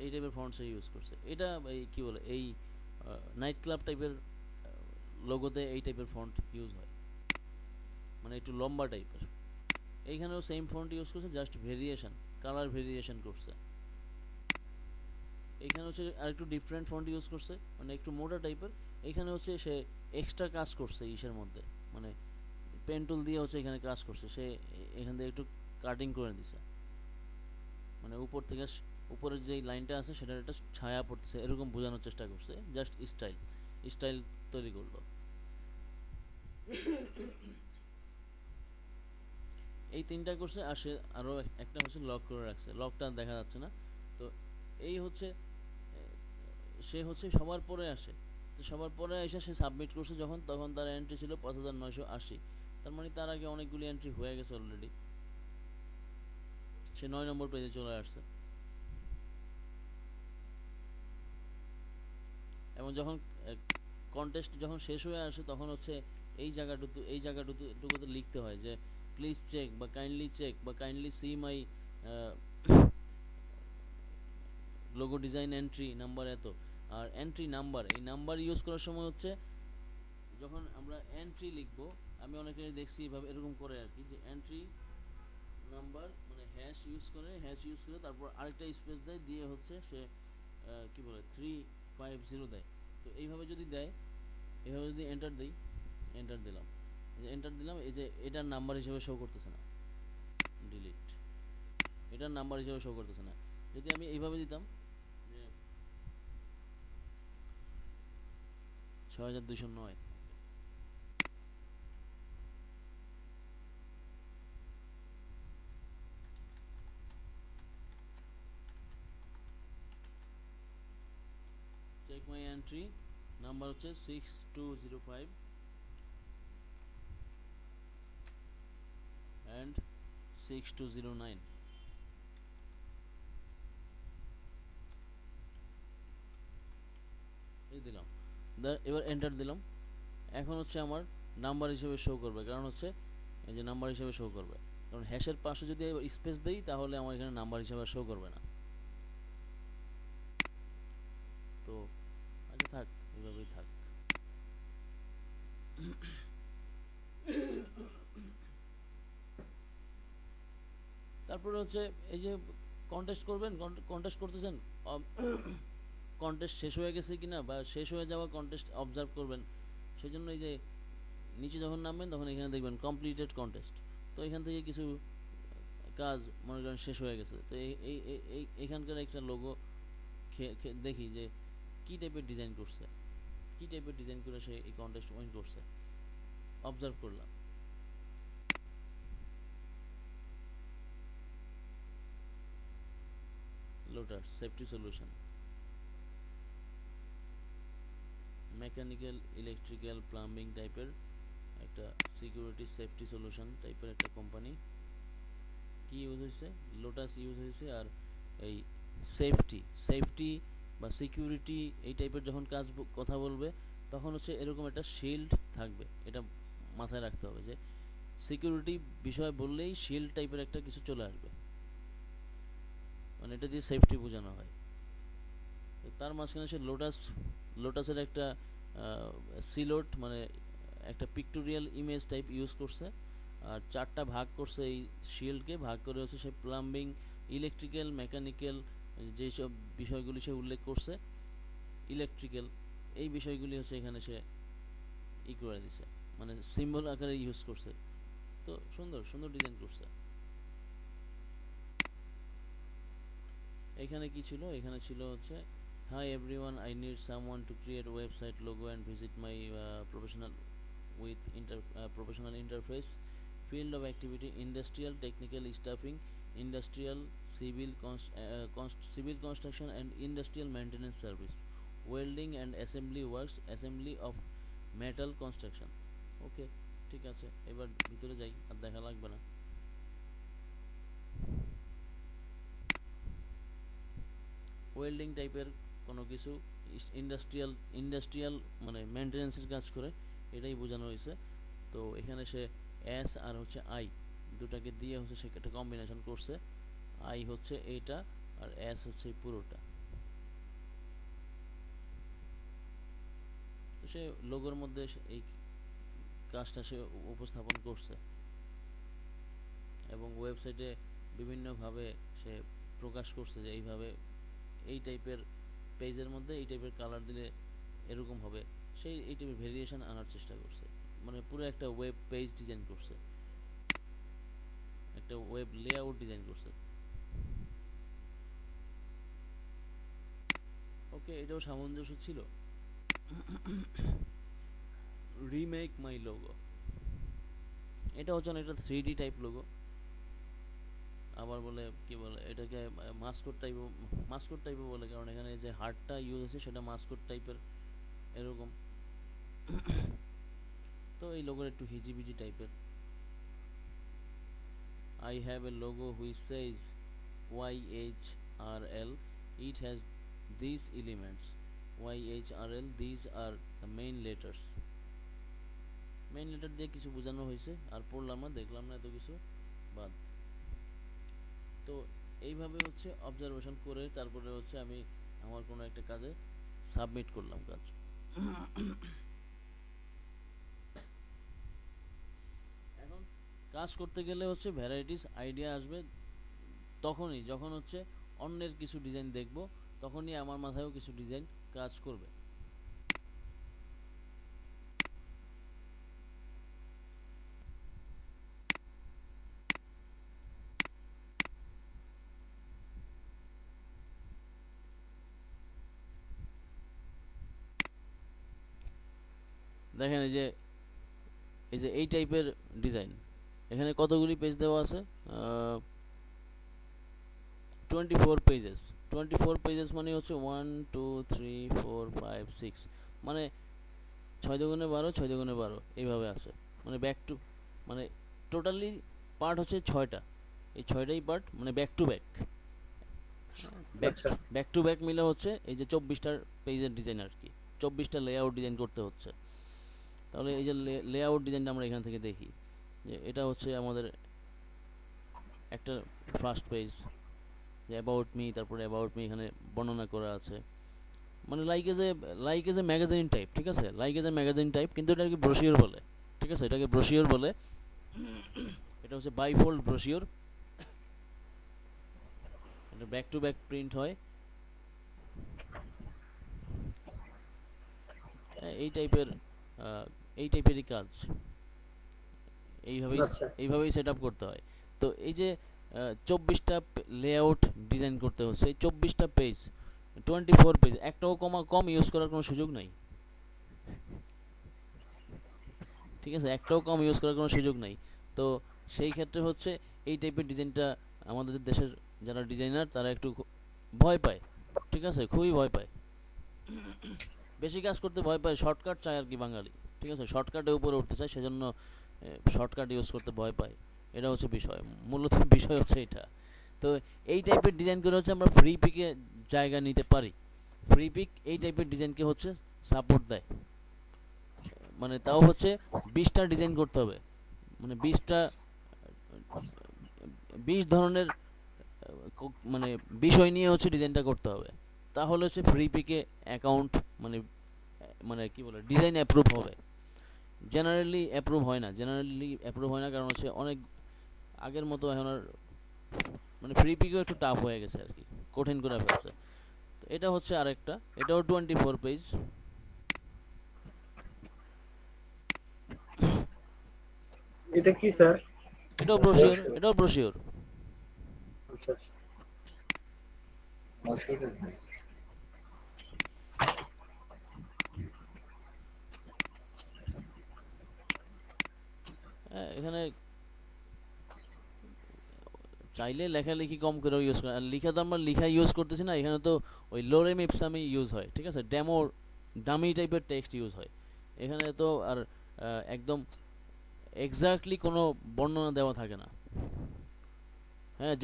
Speaker 1: এই টাইপের ফন্ট সে ইউজ করছে। এটা এই কি বলে এই নাইট ক্লাব টাইপের লোগোতে এই টাইপের ফন্ট ইউজ হয়, মানে একটু লম্বা টাইপের। এইখানেও সেম ফন্ট ইউজ করছে, জাস্ট ভেরিয়েশন, কালার ভেরিয়েশন করছে। এইখানে হচ্ছে আর একটু ডিফারেন্ট ফন্ট ইউজ করছে, মানে একটু মোটা টাইপের। এইখানে হচ্ছে সে এক্সট্রা কাজ করছে ইসের মধ্যে, মানে পেন টুল দিয়ে হচ্ছে এখানে কাজ করছে। সে এখান থেকে একটু কাটিং করে দিছে, মানে উপর থেকে উপরের যে লাইনটা আছে সেটার একটা ছায়া পড়তেছে এরকম বোঝানোর চেষ্টা করছে। জাস্ট স্টাইল তৈরি করলো। এই তিনটা করছে, আর সে আরও একটা হচ্ছে লক করে রাখছে, লকটা দেখা যাচ্ছে না। তো এই হচ্ছে সে হচ্ছে সবার পরে আসে, তো সবার পরে এসে সে সাবমিট করছে যখন, তখন তার এন্ট্রি ছিল 5980। তার মানে তার আগে অনেকগুলি এন্ট্রি হয়ে গেছে অলরেডি। সে 9 নম্বর পেজে চলে আসছে, এবং যখন কন্টেস্ট যখন শেষ হয়ে আসে তখন হচ্ছে এই জায়গাটুকুতে লিখতে হয় যে প্লিজ চেক বা কাইন্ডলি চেক বা kindly C my logo design entry number এত। আর এন্ট্রি নাম্বার, এই নাম্বার ইউজ করার সময় হচ্ছে যখন আমরা এন্ট্রি লিখবো, আমি অনেকেরই দেখছি এভাবে এরকম করে আর কি, যে এন্ট্রি নাম্বার মানে হ্যাশ ইউজ করে তারপর আরেকটা স্পেস দেয়, দিয়ে হচ্ছে সে কি বলে 350 দেয়। তো এইভাবে যদি দেয়, এইভাবে যদি এন্টার দিই, এন্টার দিলাম, এই যে এটার নাম্বার হিসেবে শো করতেছে না, ডিলিট, এটার নাম্বার হিসেবে শো করতেছে না। যদি আমি এইভাবে দিতাম যে 6209, মাই এন্ট্রি নাম্বার হচ্ছে 6205 অ্যান্ড 6209। এই দিলাম, এবার এন্টার দিলাম। এখন হচ্ছে আমার নাম্বার হিসেবে শো করবে, কারণ হচ্ছে এই যে নাম্বার হিসেবে শো করবে, কারণ হ্যাশের পাশে যদি স্পেস দেই তাহলে আমার এখানে নাম্বার হিসেবে শো করবে না। তো আচ্ছা থাক, এইভাবেই থাক। তারপরে হচ্ছে এই যে কন্টেস্ট করবেন, কন্টেস্ট করতেছেন, কন্টেস্ট শেষ হয়ে গেছে কিনা বা শেষ হয়ে যাওয়া কন্টেস্ট অবজার্ভ করবেন। সেই জন্য এই যে নিচে যখন নামবেন তখন এখানে দেখবেন কমপ্লিটেড কন্টেস্ট। তো এখান থেকে কিছু কাজ মনে করেন শেষ হয়ে গেছে, তো এইখানকার একটা লোগো দেখি যে কী টাইপের ডিজাইন করছে, কী টাইপের ডিজাইন করে সে এই কন্টেস্ট উইন করছে, অবজার্ভ করলাম। Lotus safety solution, mechanical electrical plumbing টাইপের একটা সিকিউরিটি সেফটি সলিউশন টাইপের একটা কোম্পানি। কি ইউজ হয়েছে? লোটাস ইউজ হয়েছে। আর এই সেফটি বা সিকিউরিটি এই টাইপের যখন কথা বলবে তখন হচ্ছে এরকম একটা শিল্ড থাকবে, এটা মাথায় রাখতে হবে যে সিকিউরিটি বিষয় বললেই শিল্ড টাইপের একটা কিছু চলে আসবে, মানে এটা দিয়ে সেফটি বোঝানো হয়। তার মাঝখানে সে লোটাসের একটা সিলোট মানে একটা পিক্টোরিয়াল ইমেজ টাইপ ইউজ করছে, আর চারটা ভাগ করছে এই শিল্ডকে, ভাগ করে হচ্ছে সে প্লাম্বিং, ইলেকট্রিক্যাল, মেকানিক্যাল যেসব বিষয়গুলি সে উল্লেখ করছে, ইলেকট্রিক্যাল এই বিষয়গুলি হচ্ছে এখানে সে করে দিছে, মানে সিম্বল আকারে ইউজ করছে। তো সুন্দর সুন্দর ডিজাইন করছে। এখানে কি ছিল? এখানে ছিল হচ্ছে hi everyone, I need someone to create website logo and visit my professional with professional interface, field of activity industrial technical staffing, industrial civil construction and industrial maintenance service, welding and assembly works, assembly of metal construction। ওকে ঠিক আছে, এবার ভিতরে যাই, আর দেখা লাগবে না। Welding টাইপের কোনো কিছু, ইন্ডাস্ট্রিয়াল মানে মেনটেন্যান্সের কাজ করে, এটাই বোঝানো হয়েছে। তো এখানে সে এস আর হচ্ছে আই দুটাকে দিয়ে হচ্ছে সে একটা কম্বিনেশন করছে, আই হচ্ছে এইটা আর এস হচ্ছে পুরোটা। তো সে লোগোর মধ্যে এই কাজটা সে উপস্থাপন করছে, এবং ওয়েবসাইটে বিভিন্নভাবে সে প্রকাশ করছে যে এইভাবে এই টাইপের পেজের মধ্যে এই টাইপের কালার দিলে এরকম হবে, সেই এই টাইপের ভেরিয়েশন আনার চেষ্টা করছে, মানে পুরো একটা ওয়েব পেজ ডিজাইন করছে, একটা ওয়েব লেআউট ডিজাইন করছে। ওকে, এটাও সামঞ্জস্য ছিল। রিমেক মাই লোগো, এটা হচ্ছে একটা 3D টাইপ লোগো, আবার বলে কি বলে এটাকে মাস্কট টাইপও বলে, কারণ এখানে যে হার্টটা ইউজ আছে সেটা মাস্কট টাইপের এরকম। তো এই লোগোর একটু হিজিবিজি টাইপের। I have a logo which says YHRL. It has these elements. YHRL, these are the main letters. Main letter দিয়ে কিছু বোঝানো হয়েছে, আর পড়লাম না, দেখলাম না এত কিছু, বাদ। তো এইভাবে হচ্ছে অবজারভেশন করে তারপরে হচ্ছে আমি আমার কোনো একটা কাজে সাবমিট করলাম কাজ। এখন কাজ করতে গেলে হচ্ছে ভ্যারাইটিস আইডিয়া আসবে তখনই যখন হচ্ছে অন্যের কিছু ডিজাইন দেখব, তখনই আমার মাথায়ও কিছু ডিজাইন কাজ করবে। দেখেন এই যে এই টাইপের ডিজাইন, এখানে কতগুলি পেজ দেওয়া আছে, 24 পেজেস। 24 পেজেস মানে হচ্ছে 1 2 3 4 5 6, মানে 6 দুগুণে 12, 6 দুগুণে 12 এইভাবে আছে, মানে ব্যাক টু, মানে টোটালি পার্ট হচ্ছে 6টা, এই 6টাই পার্ট মানে back to back, back to back মিলে হচ্ছে এই যে 24টা পেজের ডিজাইন আর কি, 24টা লেআউট ডিজাইন করতে হচ্ছে। তাহলে এই যে লেআউট ডিজাইনটা আমরা এখান থেকে দেখি যে এটা হচ্ছে আমাদের একটা ফার্স্ট পেজ, যে অ্যাবাউট মি, তারপরে অ্যাবাউট মি এখানে বর্ণনা করা আছে, মানে like as a magazine type, ঠিক আছে, like as a magazine type, কিন্তু এটাকে ব্রোশিওর বলে, ঠিক আছে, এটাকে ব্রোশিওর বলে। এটা হচ্ছে বাইফোল্ড ব্রোশিওর, এটা ব্যাক টু ব্যাক প্রিন্ট হয়, এই টাইপের, এই টাইপেরই কাজ, এইভাবেই সেট আপ করতে হয়। তো এই যে 24টা লেআউট ডিজাইন করতে হচ্ছে, এই 24টা পেজ, 24 পেজ, একটাও কম ইউজ করার কোনো সুযোগ নাই, ঠিক আছে, একটাও কম ইউজ করার কোনো সুযোগ নাই। তো সেই ক্ষেত্রে হচ্ছে এই টাইপের ডিজাইনটা আমাদের দেশের যারা ডিজাইনার তারা একটু ভয় পায়, ঠিক আছে, খুবই ভয় পায়, বেশি কাজ করতে ভয় পায়, শর্টকাট চায় আর কি বাঙালি, ঠিক আছে, শর্টকাটের উপরে উঠতে চায়, সেজন্য শর্টকাট ইউজ করতে ভয় পায়, এটা হচ্ছে বিষয়, মূলত বিষয় হচ্ছে এটা। তো এই টাইপের ডিজাইন করে হচ্ছে আমরা ফ্রি পিকে জায়গা নিতে পারি, ফ্রি পিক এই টাইপের ডিজাইনকে হচ্ছে সাপোর্ট দেয়, মানে তাও হচ্ছে 20টা ডিজাইন করতে হবে, মানে 20 ধরনের মানে বিষয় নিয়ে হচ্ছে ডিজাইনটা করতে হবে, তাহলে হচ্ছে ফ্রি পিকে অ্যাকাউন্ট মানে মানে কি বলে ডিজাইন অ্যাপ্রুভ হবে। জেনারেলি অ্যাপ্রুভ হয় না, কারণ হচ্ছে অনেক আগের মতো এখন আর মানে ফ্রি পিকেও একটু টাফ হয়ে গেছে আর কি, কঠিন করে ফেলছে। তো এটা হচ্ছে আরেকটা, এটাও 24 পেজ,
Speaker 2: এটা কি স্যার?
Speaker 1: এটাও ব্রোশিওর।
Speaker 2: আচ্ছা
Speaker 1: এখানে চাইলে লেখালেখি কম করে ইউজ করে, আর লিখা তো আমরা লিখা ইউজ করতেছি না, এখানে তো ওই লোরেম ইপসামই ইউজ হয়, ঠিক আছে, ডামি টাইপের টেক্সট ইউজ হয় এখানে, তো আর একদম এক্স্যাক্টলি কোনো বর্ণনা দেওয়া থাকে না, হ্যাঁ,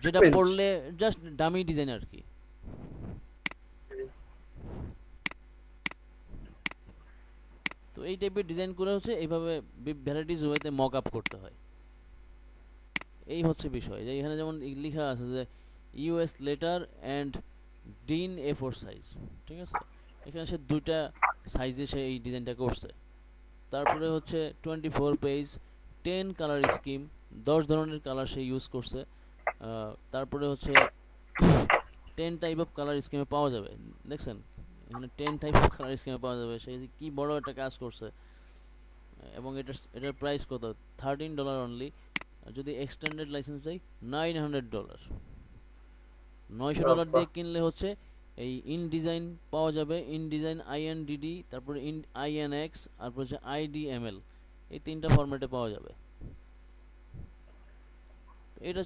Speaker 1: যেটা পড়লে জাস্ট ডামি ডিজাইন আর কি। তো এই টাইপের ডিজাইন করে হচ্ছে এইভাবে ভ্যারাইটিস ওয়েতে মক আপ করতে হয়, এই হচ্ছে বিষয়। যে এখানে যেমন লেখা আছে যে US letter and dean A4 size, ঠিক আছে, এখানে সে 2টা সাইজে সে এই ডিজাইনটা করছে। তারপরে হচ্ছে 24 পেজ, 10 কালার স্কিম, 10 ধরনের কালার সে ইউজ করছে। তারপরে হচ্ছে 10 টাইপ অফ কালার স্কিমে পাওয়া যাবে, দেখছেন এখানে 10 টাইপ অফ কালার স্কিমে পাওয়া যাবে, সে কি বড় একটা কাজ করছে। এবং এটার প্রাইস কত, $13 অনলি, যদি এক্সটেন্ডেড লাইসেন্স দেয় $900, $900 দিয়ে কিনলে হচ্ছে এই ইনডিজাইন পাওয়া যাবে, ইনডিজাইন INDD, তারপরে INX, তারপর হচ্ছে IDML, এই 3টা ফরম্যাটে পাওয়া যাবে। এটা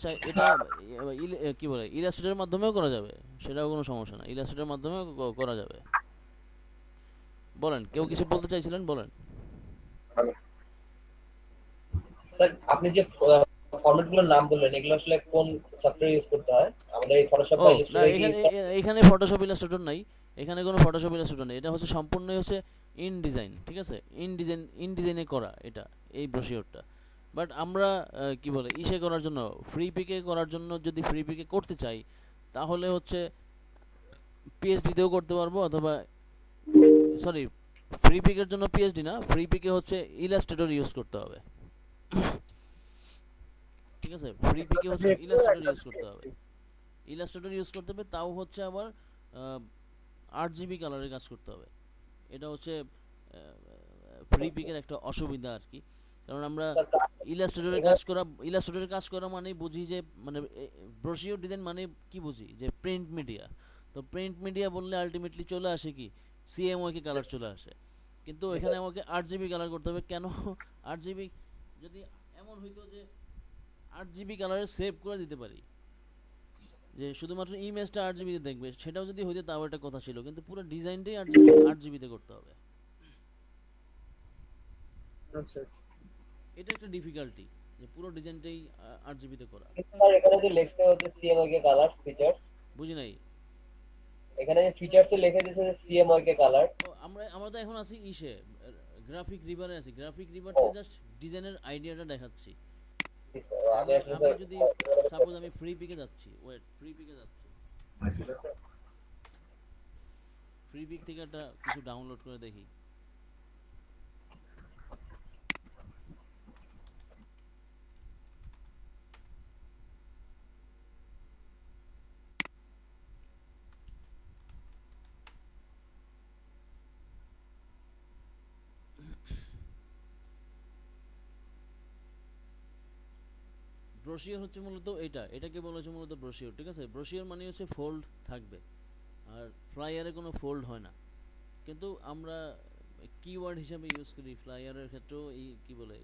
Speaker 1: কি বলে ইলাস্ট্রেটরের মাধ্যমেও করা যাবে, সেটাও কোনো সমস্যা না, ইলাস্ট্রেটরের মাধ্যমেও করা যাবে। বলেন, কেউ কিছু বলতে চাইছিলেন, বলেন।
Speaker 3: স্যার আপনি যে ফরম্যাটগুলোর নাম বললেন এগুলো আসলে কোন সফটওয়্যার ইউজ করতে হয়? আমাদের এই ফটোশপ বা ইলাস্ট্রেটর
Speaker 1: এখানে ফটোশপ ইলাস্ট্রেটর নাই, এখানে কোনো ফটোশপ ইলাস্ট্রেটর নেই, এটা হচ্ছে সম্পূর্ণই হচ্ছে ইনডিজাইন, ঠিক আছে, ইনডিজাইনে করা এটা, এই ব্রোশিওরটা। বাট আমরা কি বলে ইসে করার জন্য, ফ্রি পিকে করার জন্য, যদি ফ্রি পিকে করতে চাই তাহলে হচ্ছে পিএইচডিতেও করতে পারবো, অথবা সরি, ফ্রি পিকের জন্য পিএইচডি না, ফ্রি পিকে হচ্ছে ইলাস্ট্রেটর ইউজ করতে হবে, ঠিক আছে, ফ্রি পিকে হচ্ছে ইলাস্ট্রেটর ইউজ করতে হবে, তাও হচ্ছে আবার 8 GB কালারের কাজ করতে হবে। এটা হচ্ছে ফ্রি পিকের একটা অসুবিধা আর কি, কারণ আমরা ইলাস্ট্রেটরের কাজ করা মানে বুঝি যে মানে ব্রোশিওর ডিজাইন মানে কি বুঝি যে প্রিন্ট মিডিয়া, তো প্রিন্ট মিডিয়া বললে আলটিমেটলি চলে আসে কি CMYK কালার চলে আসে, কিন্তু এখানে আমাকে 8 GB কালার করতে হবে। কেন 8 GB? যদি এমন হইতো যে 8 GB কালারে সেভ করে দিতে পারি, যে শুধুমাত্র ইমেজটা 8 GB তে দেখবে, সেটাও যদি হইতো তাও একটা কথা ছিল, কিন্তু পুরো ডিজাইনটাই 8 GB তে করতে হবে।
Speaker 2: আচ্ছা
Speaker 1: এটা একটা ডিফিকাল্টি, যে পুরো ডিজাইনটাই 8 GB তে করা।
Speaker 3: কিন্তু স্যার এখানে যে লেখছে হচ্ছে সিএমওয়াইকে কালারস ফিচার্স,
Speaker 1: বুঝি নাই।
Speaker 3: এখানে যে ফিচার্সে লিখে দিয়েছে যে সিএমওয়াইকে কালার।
Speaker 1: ও আমরা তো এখন আছি ইসে, গ্রাফিক রিভারে আছি। গ্রাফিক রিভার থেকে জাস্ট ডিজাইনের আইডিয়াটা দেখাচ্ছি।
Speaker 3: আমি
Speaker 1: এখন
Speaker 3: আসলে
Speaker 1: আমি যদি সাপোজ আমি ফ্রি পিকে যাচ্ছি, ওয়েট, ফ্রি পিকে যাচ্ছি, ফ্রি পিক থেকে একটা কিছু ডাউনলোড করে দেখি। ব্রোশিওর হচ্ছে মূলত এটাকে বলা হচ্ছে মূলত ব্রোশিওর, ঠিক আছে। ব্রোশিওর মানে হচ্ছে ফোল্ড থাকবে, আর ফ্লাইয়ারে কোনো ফোল্ড হয় না। কিন্তু আমরা কিওয়ার্ড হিসাবে ইউজ করি ফ্লাইয়ারের ক্ষেত্রেও, এই কি বলে,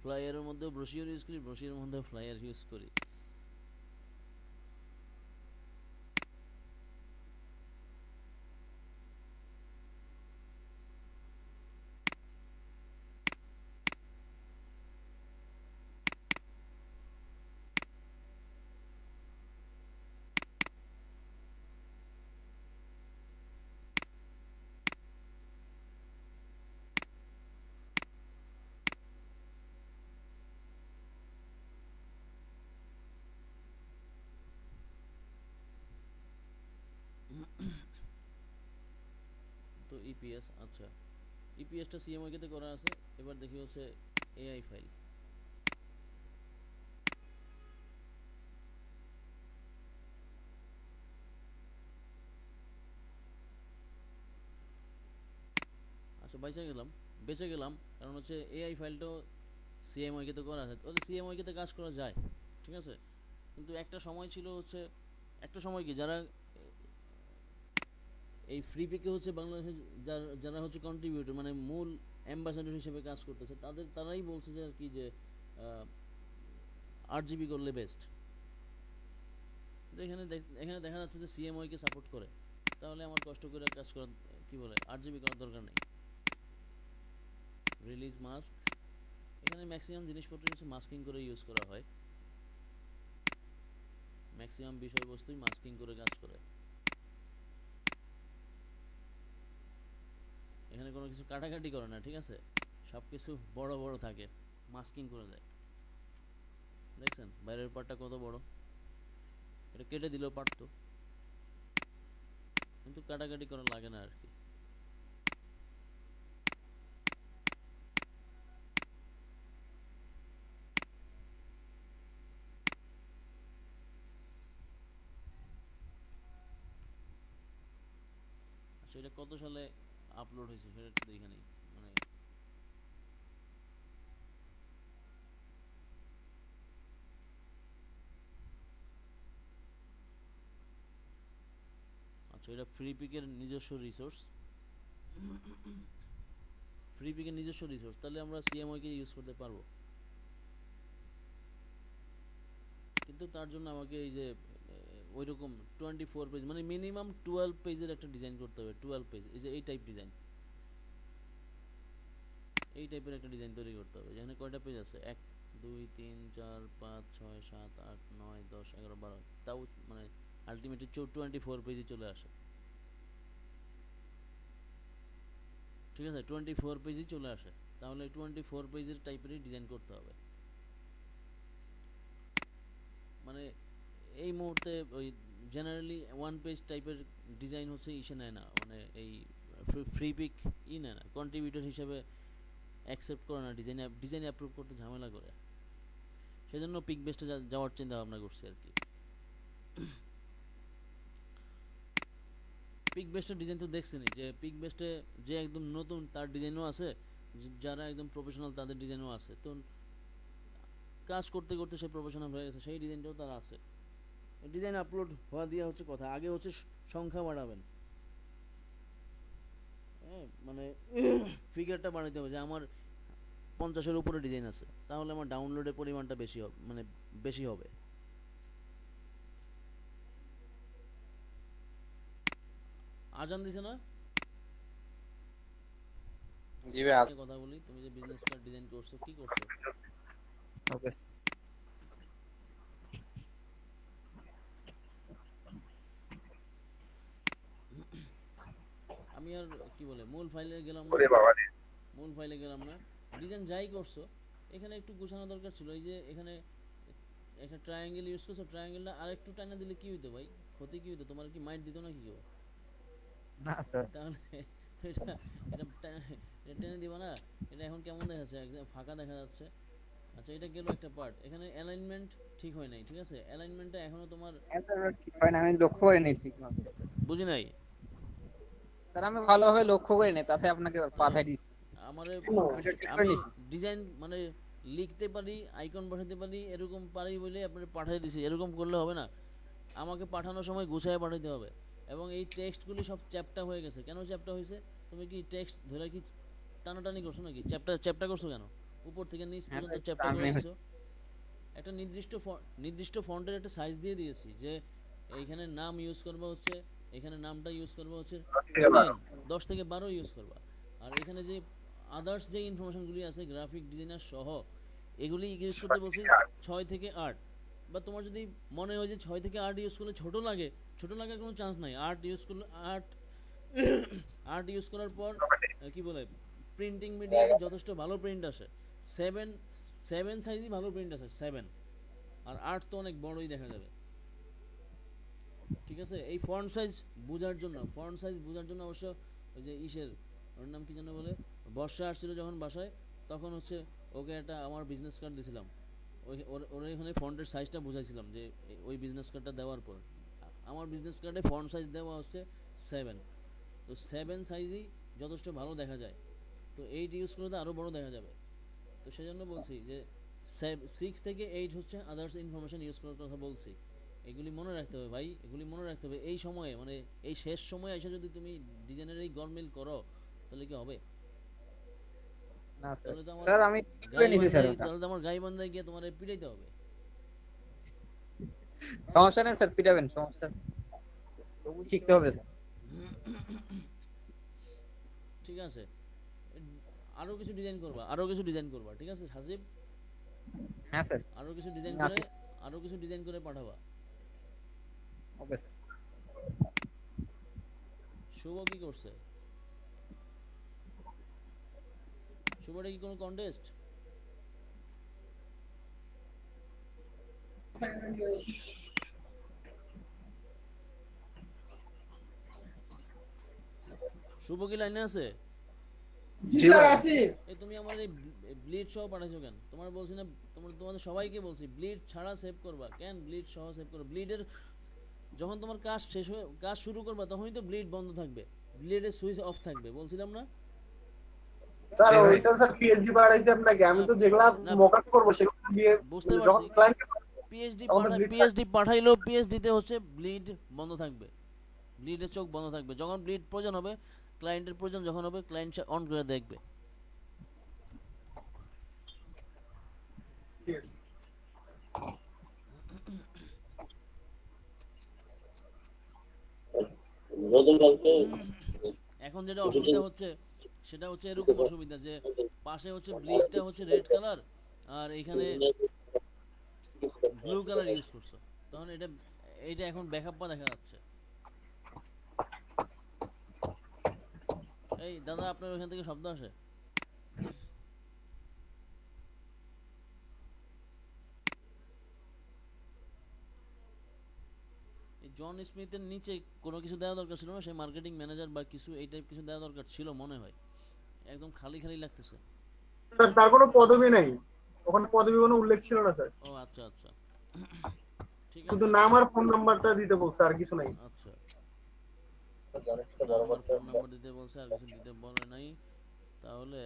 Speaker 1: ফ্লাইয়ারের মধ্যেও ব্রোশিওর ইউজ করি, ব্রোশিওরের মধ্যেও ফ্লাইয়ার ইউজ করি। তো ইপিএস, আচ্ছা, ইপিএসটা সিএমওয়াই তে করা আছে। এবার দেখি হচ্ছে এআই ফাইল। আচ্ছা, বেঁচে গেলাম, কারণ হচ্ছে এআই ফাইলটাও সিএমওয়াই তে করা আছে। ওদের সিএমওয়াই তে কাজ করা যায়, ঠিক আছে। কিন্তু একটা সময় ছিল হচ্ছে, একটা সময় কি যারা এই ফ্রি পিকে হচ্ছে বাংলাদেশে যারা হচ্ছে কন্ট্রিবিউটর, মানে মূল অ্যাম্বাসাডর হিসেবে কাজ করতেছে, তারাই বলছে যে আর কি, যে 8 GB করলে বেস্ট। এখানে দেখা যাচ্ছে যে সিএমওয়াই কে সাপোর্ট করে, তাহলে আমার কষ্ট করে কাজ করা, কি বলে, 8 GB করার দরকার নেই। রিলিজ মাস্ক, এখানে ম্যাক্সিমাম জিনিসপত্র হচ্ছে মাস্কিং করে ইউজ করা হয়, ম্যাক্সিমাম বিষয়বস্তুই মাস্কিং করে কাজ করে। এখানে কোনো কিছু কাটাকাটি করে না, ঠিক আছে, সব কিছু বড় বড় থাকে, মাস্কিং করে দেয়। দেখছেন বাইরের পার্টটা কত বড়, এটা কেটে দিলেও পারতো, কিন্তু কাটাকাটি করা লাগে না আর কি। আচ্ছা, এটা কত সালে আপলোড হয়েছে সেটা একটু দেখে নিই, মানে আচ্ছা, এটা ফ্রি পিকের নিজস্ব রিসোর্স, তাহলে আমরা সিএমওয়াই কে ইউজ করতে পারবো। কিন্তু তার জন্য আমাকে এই যে ওই রকম 24 পেজ, মানে মিনিমাম 12 পেজের একটা ডিজাইন করতে হবে। 12 পেজ, এই যে এই টাইপের একটা ডিজাইন তৈরি করতে হবে। যেখানে কয়টা পেজ আছে, 1 2 3 4 5 6 7 8 9 10 11 12, তাও মানে আলটিমেটলি 24 পেজে চলে আসে, ঠিক আছে। 24 পেজই চলে আসে, তাহলে 24 পেজের টাইপেরই ডিজাইন করতে হবে। মানে এই মুহূর্তে ওই জেনারেলি 1 পেজ টাইপের ডিজাইন হচ্ছে ইসে নেয় না, মানে এই ফ্রি পিক নেয় না, কন্ট্রিবিউটর হিসেবে অ্যাকসেপ্ট করে না, ডিজাইন অ্যাপ্রুভ করতে ঝামেলা করে। সেজন্য পিক বেস্টে যাওয়ার চিন্তা ভাবনা করছি আর কি। পিক বেস্টের ডিজাইন তো দেখছেনই, যে পিক বেস্টে যে একদম নতুন তার ডিজাইনও আছে, যারা একদম প্রফেশনাল তাদের ডিজাইনও আছে। তো কাজ করতে করতে সে প্রফেশনাল হয়ে গেছে, সেই ডিজাইনটাও তার আছে। ডিজাইন আপলোড হওয়া দিয়ে হচ্ছে কথা, আগে হচ্ছে সংখ্যা বাড়াবেন, হ্যাঁ, মানে ফিগারটা বানাইতে হবে যে আমার 50-এর উপরে ডিজাইন আছে, তাহলে আমার ডাউনলোডের পরিমাণটা বেশি হবে, মানে বেশি হবে। আজান দিছে না?
Speaker 4: জি ভাই
Speaker 1: একটা কথা বলি, তুমি যে বিজনেস কার্ড ডিজাইন করছো, কি করছো?
Speaker 4: ওকে
Speaker 1: আমি আর কি বলে মূল ফাইলে গেলাম না,
Speaker 2: ওরে বাবা রে।
Speaker 1: মূল ফাইলে গেলাম না। ডিজাইন যাই করছো, এখানে একটু গোছানো দরকার ছিল। এই যে এখানে একটা ট্রায়াঙ্গেল ইউজ করছো, ট্রায়াঙ্গেলটা আর একটু টানা দিলে কি হইতো ভাই? ক্ষতি কি হইতো? তোমার কি মাইন্ড দিত না কি কেউ?
Speaker 4: না স্যার
Speaker 1: তাহলে এটা এটা এটা টেনে দিবা না? এটা এখন কেমন দেখা যাচ্ছে? একদম ফাঁকা দেখা যাচ্ছে। আচ্ছা, এটা গেল একটা পার্ট। এখানে অ্যালাইনমেন্ট ঠিক হয় নাই, ঠিক আছে? অ্যালাইনমেন্টটা এখনো তোমার
Speaker 4: অ্যান্সার ঠিক হয় না, আমি লক্ষ্য করিনি ঠিক মতো স্যার।
Speaker 1: বুঝি নাই।
Speaker 4: স্যার আমি ভালোভাবে লক্ষ্য করিনি, তাতে আপনাকে পাঠাই দিচ্ছি।
Speaker 1: আমারে
Speaker 4: আমি তো ঠিক করে
Speaker 1: আমি
Speaker 4: নিছি।
Speaker 1: ডিজাইন মানে লিখতে পারি, আইকন পাঠাতে পারি, এরকম পারি বলে আপনার পাঠিয়ে দিছি। এরকম করলে হবে না, আমাকে পাঠানোর সময় গুছায় পাঠাতে হবে। এবং এই টেক্সটগুলি সব চ্যাপ্টা হয়ে গেছে। কেন চ্যাপ্টা হয়েছে? তুমি কি টেক্সট ধরে কি টানাটানি করছো নাকি? চ্যাপ্টা চ্যাপ্টা করছো কেন? উপর থেকে নিচ
Speaker 4: হ্যাঁ
Speaker 1: পর্যন্ত
Speaker 4: স্যার,
Speaker 1: চ্যাপ্টা করে
Speaker 4: টার্মে
Speaker 1: দিছো। একটা নির্দিষ্ট ফন্টের একটা সাইজ দিয়ে দিয়েছি, যে এইখানে নাম ইউজ করবা হচ্ছে, এখানে নামটা ইউজ করবা হচ্ছে 10, 10 থেকে 12 ইউজ করবা। আর এখানে যে আদার্স যে ইনফরমেশনগুলি আছে গ্রাফিক ডিজাইনার সহ, এগুলি ইউজ করতে বলছি 6 থেকে 8। বা তোমার যদি মনে হয় যে 6 থেকে 8 ইউজ করলে ছোট লাগে, ছোট লাগার কোনো চান্স নাই। 8 ইউজ করলে 8 8 ইউজ করার পর কি বলে, প্রিন্টিং মিডিয়াতে যথেষ্ট ভালো প্রিন্ট আসে। 7 সাইজই ভালো প্রিন্ট আসে, 7। আর 8 তো অনেক বড়ই দেখা যাবে, ঠিক আছে? এই ফন্ট সাইজ বোঝার জন্য অবশ্য ওই যে ইসের, ওর নাম কি যেন বলে, বর্ষা আসছিল যখন বাসায়, তখন হচ্ছে ওকে একটা আমার বিজনেস কার্ড দিয়েছিলাম। ওর এখানে ফন্টের সাইজটা বুঝাইছিলাম, যে ওই বিজনেস কার্ডটা দেওয়ার পর আমার বিজনেস কার্ডে ফন্ট সাইজ দেওয়া হচ্ছে 7। তো 7 সাইজই যথেষ্ট ভালো দেখা যায়। তো 8 ইউজ করলে তো আরও বড় দেখা যাবে। তো সেই জন্য বলছি যে 6 থেকে 8 হচ্ছে আদার্স ইনফরমেশন ইউজ করার কথা বলছি। এগুলি মনে রাখতে হবে ভাই, এগুলি মনে রাখতে হবে। এই সময়ে মানে এই শেষ সময়ে এসে যদি তুমি ডিজাইনের এই গরমিল করো, তাহলে কি হবে?
Speaker 4: না স্যার,
Speaker 1: তাহলে তো আমার
Speaker 4: স্যার আমি ঠিক করে নিছি স্যার ওটা।
Speaker 1: তাহলে তো আমার গাইবান্ধায় গিয়ে তোমার পিটাইতে হবে।
Speaker 4: সমস্যা নেই স্যার, পিটাবেন, সমস্যা নেই। তবু শিখতে হবে স্যার।
Speaker 1: ঠিক আছে, আরো কিছু ডিজাইন করবা, আরো কিছু ডিজাইন করবা, ঠিক আছে হাসিব?
Speaker 4: হ্যাঁ স্যার,
Speaker 1: আরো কিছু ডিজাইন
Speaker 4: আমি
Speaker 1: করে,
Speaker 4: আসি।
Speaker 1: আরো কিছু ডিজাইন করে পাঠাবা।
Speaker 4: Okay sir.
Speaker 1: শুভ কি করছে? শুভটা কি কোনো কন্টেস্ট? শুভ কি লাইনে আছে?
Speaker 2: জি স্যার আছি।
Speaker 1: এই তুমি আমার এই ব্লিড সহ পাঠাইছো কেন? তোমার বলছি না, তোমাদের সবাইকে বলছি ব্লিড ছাড়া সেভ করবা। কেন ব্লিড সহ সেভ করো? ব্লিডের যখন তোমার কাজ শেষ হয়ে কাজ শুরু করবা, তখনই তো ব্লিড বন্ধ থাকবে, ব্লিডের সুইচ অফ থাকবে, বলছিলাম না?
Speaker 2: স্যার ওইটা স্যার পিএইচডি বাড়াইছে আপনাকে, আমি
Speaker 1: না
Speaker 2: তো যেগুলা
Speaker 1: না,
Speaker 2: মকআপ করব সেগুলো দিয়ে
Speaker 1: বুঝতে
Speaker 2: যখন
Speaker 1: পারছি।
Speaker 2: ক্লায়েন্ট তখন তো bleed
Speaker 1: পিএইচডি পাঠাইলেও পিএইচডিতে হচ্ছে ব্লিড বন্ধ থাকবে, ব্লিডের চোখ বন্ধ থাকবে। যখন ব্লিড প্রয়োজন হবে, ক্লায়েন্টের প্রয়োজন যখন হবে, ক্লায়েন্ট অন করে দেখবে।
Speaker 2: Yes.
Speaker 1: এখন যেটা অসুবিধা হচ্ছে, সেটা হচ্ছে এরকম অসুবিধা যে পাশে হচ্ছে ব্লিডটা হচ্ছে রেড কালার, আর এখানে ব্লু কালার ইউজ করছো। তখন এটা এইটা এখন ব্যাকআপ দেখা যাচ্ছে। এই দাদা, আপনার ওখান থেকে শব্দ আসে। এই জন স্মিথের নিচে কোনো কিছু দেওয়া দরকার ছিল না, সেই মার্কেটিং ম্যানেজার বা কিছু এই টাইপ কিছু দেওয়া দরকার ছিল মনে হয়। একদম খালি খালি লাগতেছে।
Speaker 2: স্যার তার কোনো পদবি নাই, ওখানে পদবি কোনো উল্লেখ ছিল না স্যার,
Speaker 1: ও আচ্ছা আচ্ছা, ঠিক
Speaker 2: শুধু
Speaker 1: আছে।
Speaker 2: নাম আর ফোন নাম্বারটা দিতে বলছে, আর কিছু নাই।
Speaker 1: আচ্ছা,
Speaker 3: জনেশটা
Speaker 1: নাম
Speaker 3: বড়
Speaker 1: আর
Speaker 3: করতে
Speaker 1: ফোন
Speaker 3: হবে।
Speaker 1: নাম্বার দিতে বলছে, আর কিছু দিতে বলে নাই। তাহলে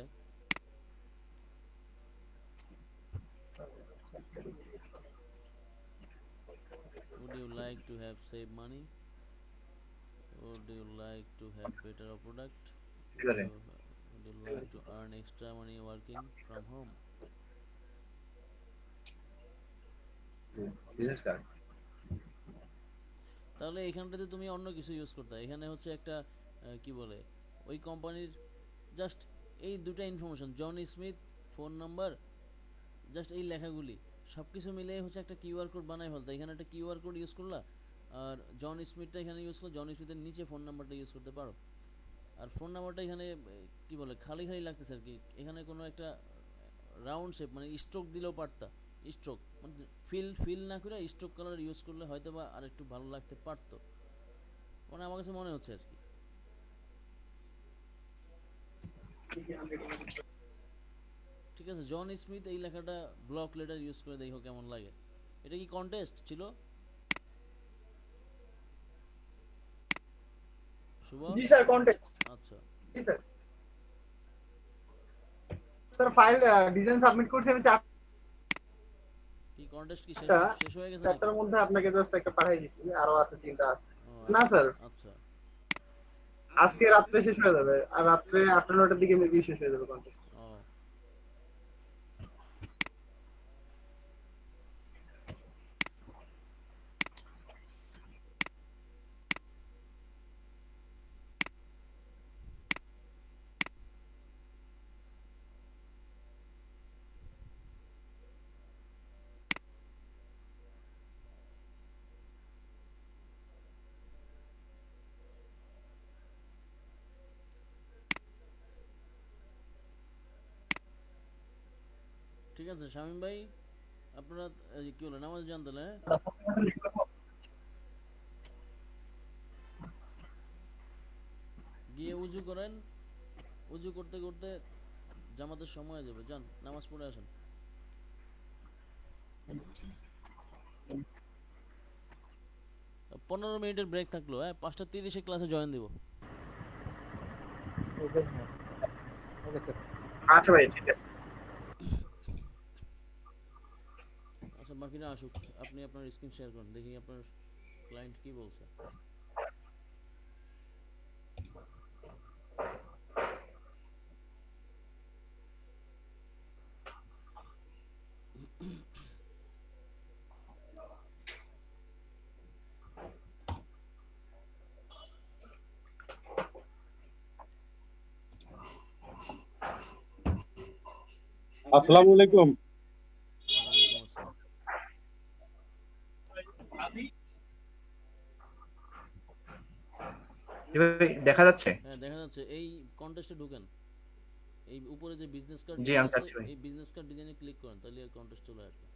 Speaker 1: would you like to have save money, would you like to have better product, would you like to earn extra money working from home?
Speaker 5: Business card
Speaker 1: তাহলে এখানটাতে তুমি অন্য কিছু ইউজ করতে। এখানে হচ্ছে একটা কি বলে ওই কোম্পানির জাস্ট এই দুটো information, John Smith, phone number, just এই লেখাগুলি সব কিছু মিলে হচ্ছে একটা কিউআর কোড বানাই ফেলতে। এখানে একটা কিউআর কোড ইউজ করলা, আর জন স্মিথটা এখানে ইউজ করলো, জন স্মিথের নিচে ফোন নাম্বারটা ইউজ করতে পারো। আর ফোন নাম্বারটা এখানে কি বলে খালি খালি লাগতেছে আর কি, এখানে কোনো একটা রাউন্ড শেপ মানে স্ট্রোক দিলেও পারতা, স্ট্রোক মানে ফিল না করে স্ট্রোক কালার ইউজ করলে হয়তো বা আর একটু ভালো লাগতে পারতো, মানে আমার কাছে মনে হচ্ছে আর কি। ঠিক আছে, জন স্মিথ এই লেখাটা ব্লক লেটার ইউজ করে দেখো কেমন লাগে। এটা কি কন্টেস্ট ছিল শুভ?
Speaker 2: জি স্যার, কন্টেস্ট।
Speaker 1: আচ্ছা,
Speaker 2: জি sir. Sir file design submit করছি আমি
Speaker 1: কি কন্টেস্ট কি শেষ
Speaker 2: চারটা,
Speaker 1: শেষ হয়ে গেছে নাকি?
Speaker 2: চারটার মধ্যে আপনাকে জাস্ট একটা পাঠিয়ে দিচ্ছি, আরো আছে 3টা আছে।
Speaker 1: ও,
Speaker 2: না স্যার,
Speaker 1: আচ্ছা
Speaker 2: আজকে রাত্রে শেষ হয়ে যাবে, আর রাত্রে 8টা-9টার দিকে মেবি শেষ হয়ে যাবে কন্টেস্ট।
Speaker 1: ও ঠিক আছে শামীম ভাই, আপনারা কি বলে নামাজ যান তাহলে? হ্যাঁ, গিয়ে উজু করেন, উজু করতে করতে জামাতের সময় হয়ে যাবে, যান নামাজ পড়ে আসেন। 15 মিনিটের ব্রেক থাকলো, হ্যাঁ 5:30 ক্লাসে জয়েন দিব।
Speaker 4: Okay sir.
Speaker 2: আচ্ছা ভাই, ঠিক আছে।
Speaker 1: আচ্ছা বাকিরা আসুক, আপনি আপনার স্ক্রিন শেয়ার করুন, দেখি আপনার ক্লায়েন্ট কি বলছে।
Speaker 5: আসসালামু আলাইকুম।
Speaker 1: ওয়ালাইকুম আসসালাম।
Speaker 2: দেখা যাচ্ছে?
Speaker 1: হ্যাঁ দেখা যাচ্ছে, এই কন্টেস্টে ঢুকেন, এই উপরে যে বিজনেস কার্ড
Speaker 2: জি,
Speaker 1: ডিজাইন
Speaker 2: আমি
Speaker 1: আছে
Speaker 2: যাচ্ছি ভাই।
Speaker 1: এই বিজনেস কার্ড ডিজাইনে ক্লিক করেন, তাহলে কন্টেস্ট চলে আসবে।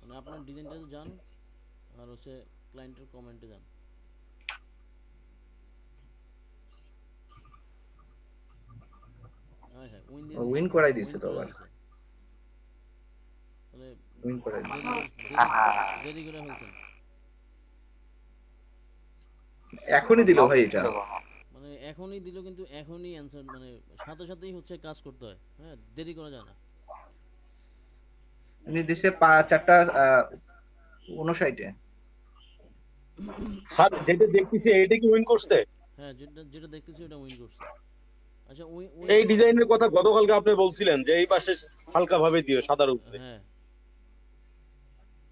Speaker 1: মানে আপনার ডিজাইনটাতে যান, আর হচ্ছে ক্লায়েন্টের কমেন্টে যান। হ্যাঁ হ্যাঁ, উইন দিয়ে দিছে,
Speaker 2: উইন করাই দিছে
Speaker 1: উইন
Speaker 2: তো
Speaker 1: করে
Speaker 2: আবার।
Speaker 1: দিছে। তাহলে
Speaker 2: উইন করাই দিছে।
Speaker 1: দেরি করে ফেলছেন।
Speaker 2: এখনই দিল ভাই এটা।
Speaker 1: মানে এখনই দিল, কিন্তু এখনই অ্যান্সার মানে সাথে সাথেই হচ্ছে কাজ করতে হয়, হ্যাঁ দেরি করা যায় না।
Speaker 2: উনি দিছে 4টা 59-এ।
Speaker 5: স্যার যেটা দেখতেছি এটা কি উইন করছে?
Speaker 1: হ্যাঁ যেটা যেটা দেখতেছি ওটা উইন করছে। আচ্ছা
Speaker 5: এই ডিজাইনের কথা গতকালকে আপনি বলছিলেন যে এই পাশে হালকা ভাবে দিও, সাদার উপরে
Speaker 1: হ্যাঁ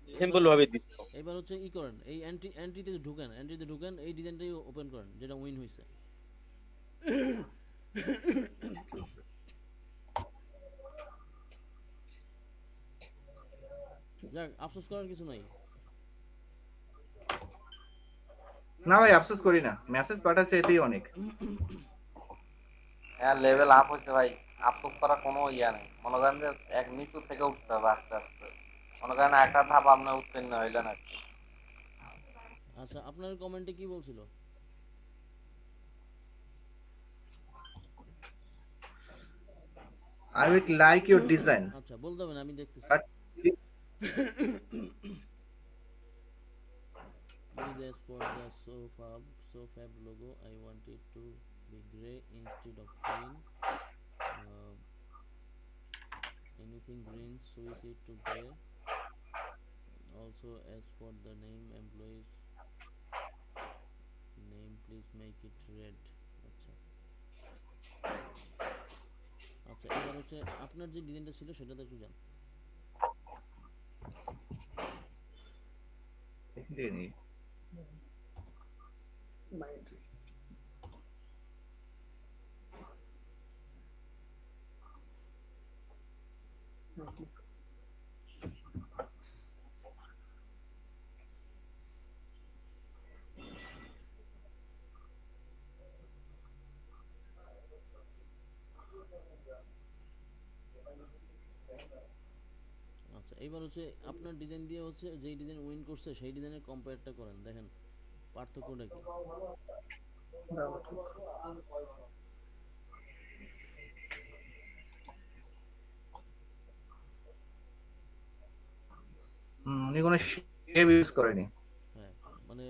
Speaker 5: সিম্পল ভাবে দিও।
Speaker 1: এবার হচ্ছে ই করেন, এই এন্ট্রিতে ঢুকেন, এই ডিজাইনটাই ওপেন করেন যেটা উইন হয়েছে। যাক, আফসোস করার কিছু নাই।
Speaker 2: না ভাই, আফসোস করি না, মেসেজ পাঠাচ্ছে এতেই অনেক।
Speaker 6: হ্যাঁ লেভেল আপ হচ্ছে ভাই, আফসোস করা কোনো ইয়া নেই। মনে করেন যে এক নিচু থেকে উঠতে হবে আস্তে আস্তে। মনে করেন একটা ধাপ আপনি উত্তীর্ণ হইলেন আর কি।
Speaker 1: আচ্ছা আপনার কমেন্টে কি বলছিল?
Speaker 2: I would like your design,
Speaker 1: আচ্ছা বলতে হবে না, আমি দেখতেছি।
Speaker 2: but
Speaker 1: Please as for the sofa so fab logo I want it to be gray instead of green. uh, Anything green switch it to gray. Also as for the name employees name please make it red. আচ্ছা আচ্ছা এবার হচ্ছে আপনার যে ডিজাইনটা ছিল সেটাতে একটু যান।
Speaker 7: দিয়ে নিই।
Speaker 1: আচ্ছা এবার হচ্ছে আপনার ডিজাইন দিয়ে হচ্ছে যেই ডিজাইন উইন করছে সেই ডিজাইনের কম্পেয়ারটা করেন, দেখেন পার্থক্যটা কি।
Speaker 7: উনি কোনো শেপ ইউজ করেনি।
Speaker 1: হ্যাঁ মানে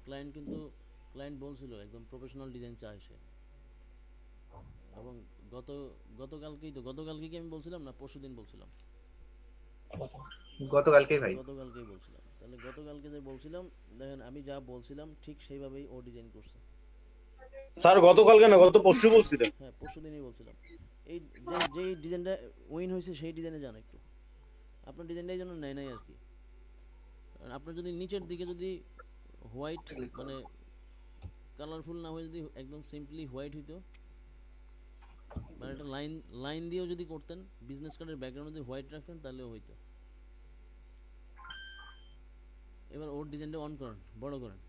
Speaker 1: ক্লায়েন্ট বলছিল একদম প্রফেশনাল ডিজাইন চায় সে। এবং গতকালকে কি আমি বলছিলাম না পরশুদিন বলছিলাম?
Speaker 7: গতকালকেই ভাই।
Speaker 1: গতকালকেই বলছিলাম। তাহলে গতকালকে যে বলছিলাম দেখেন আমি যা বলছিলাম ঠিক সেইভাবেই ও ডিজাইন করছে।
Speaker 5: স্যার গতকালকে না গত পরশু বলছিলেন।
Speaker 1: হ্যাঁ পরশুদিনই বলছিলাম। এই যে ডিজাইনটা উইন হয়েছে সেই ডিজাইনে যান একটু। আপনার ডিজাইনটাই যেন নেয় নাই আর কি। আপনার যদি নিচের দিকে যদি হোয়াইট মানে কালারফুল না হয়ে যদি একদম সিম্পলি হোয়াইট হইতো, মানে একটা লাইন দিয়েও যদি করতেন, বিজনেস কার্ডের ব্যাকগ্রাউন্ড যদি হোয়াইট রাখতেন তাহলেও হইতো। এবার ওর ডিজাইনটা অন করেন, বড় করেন।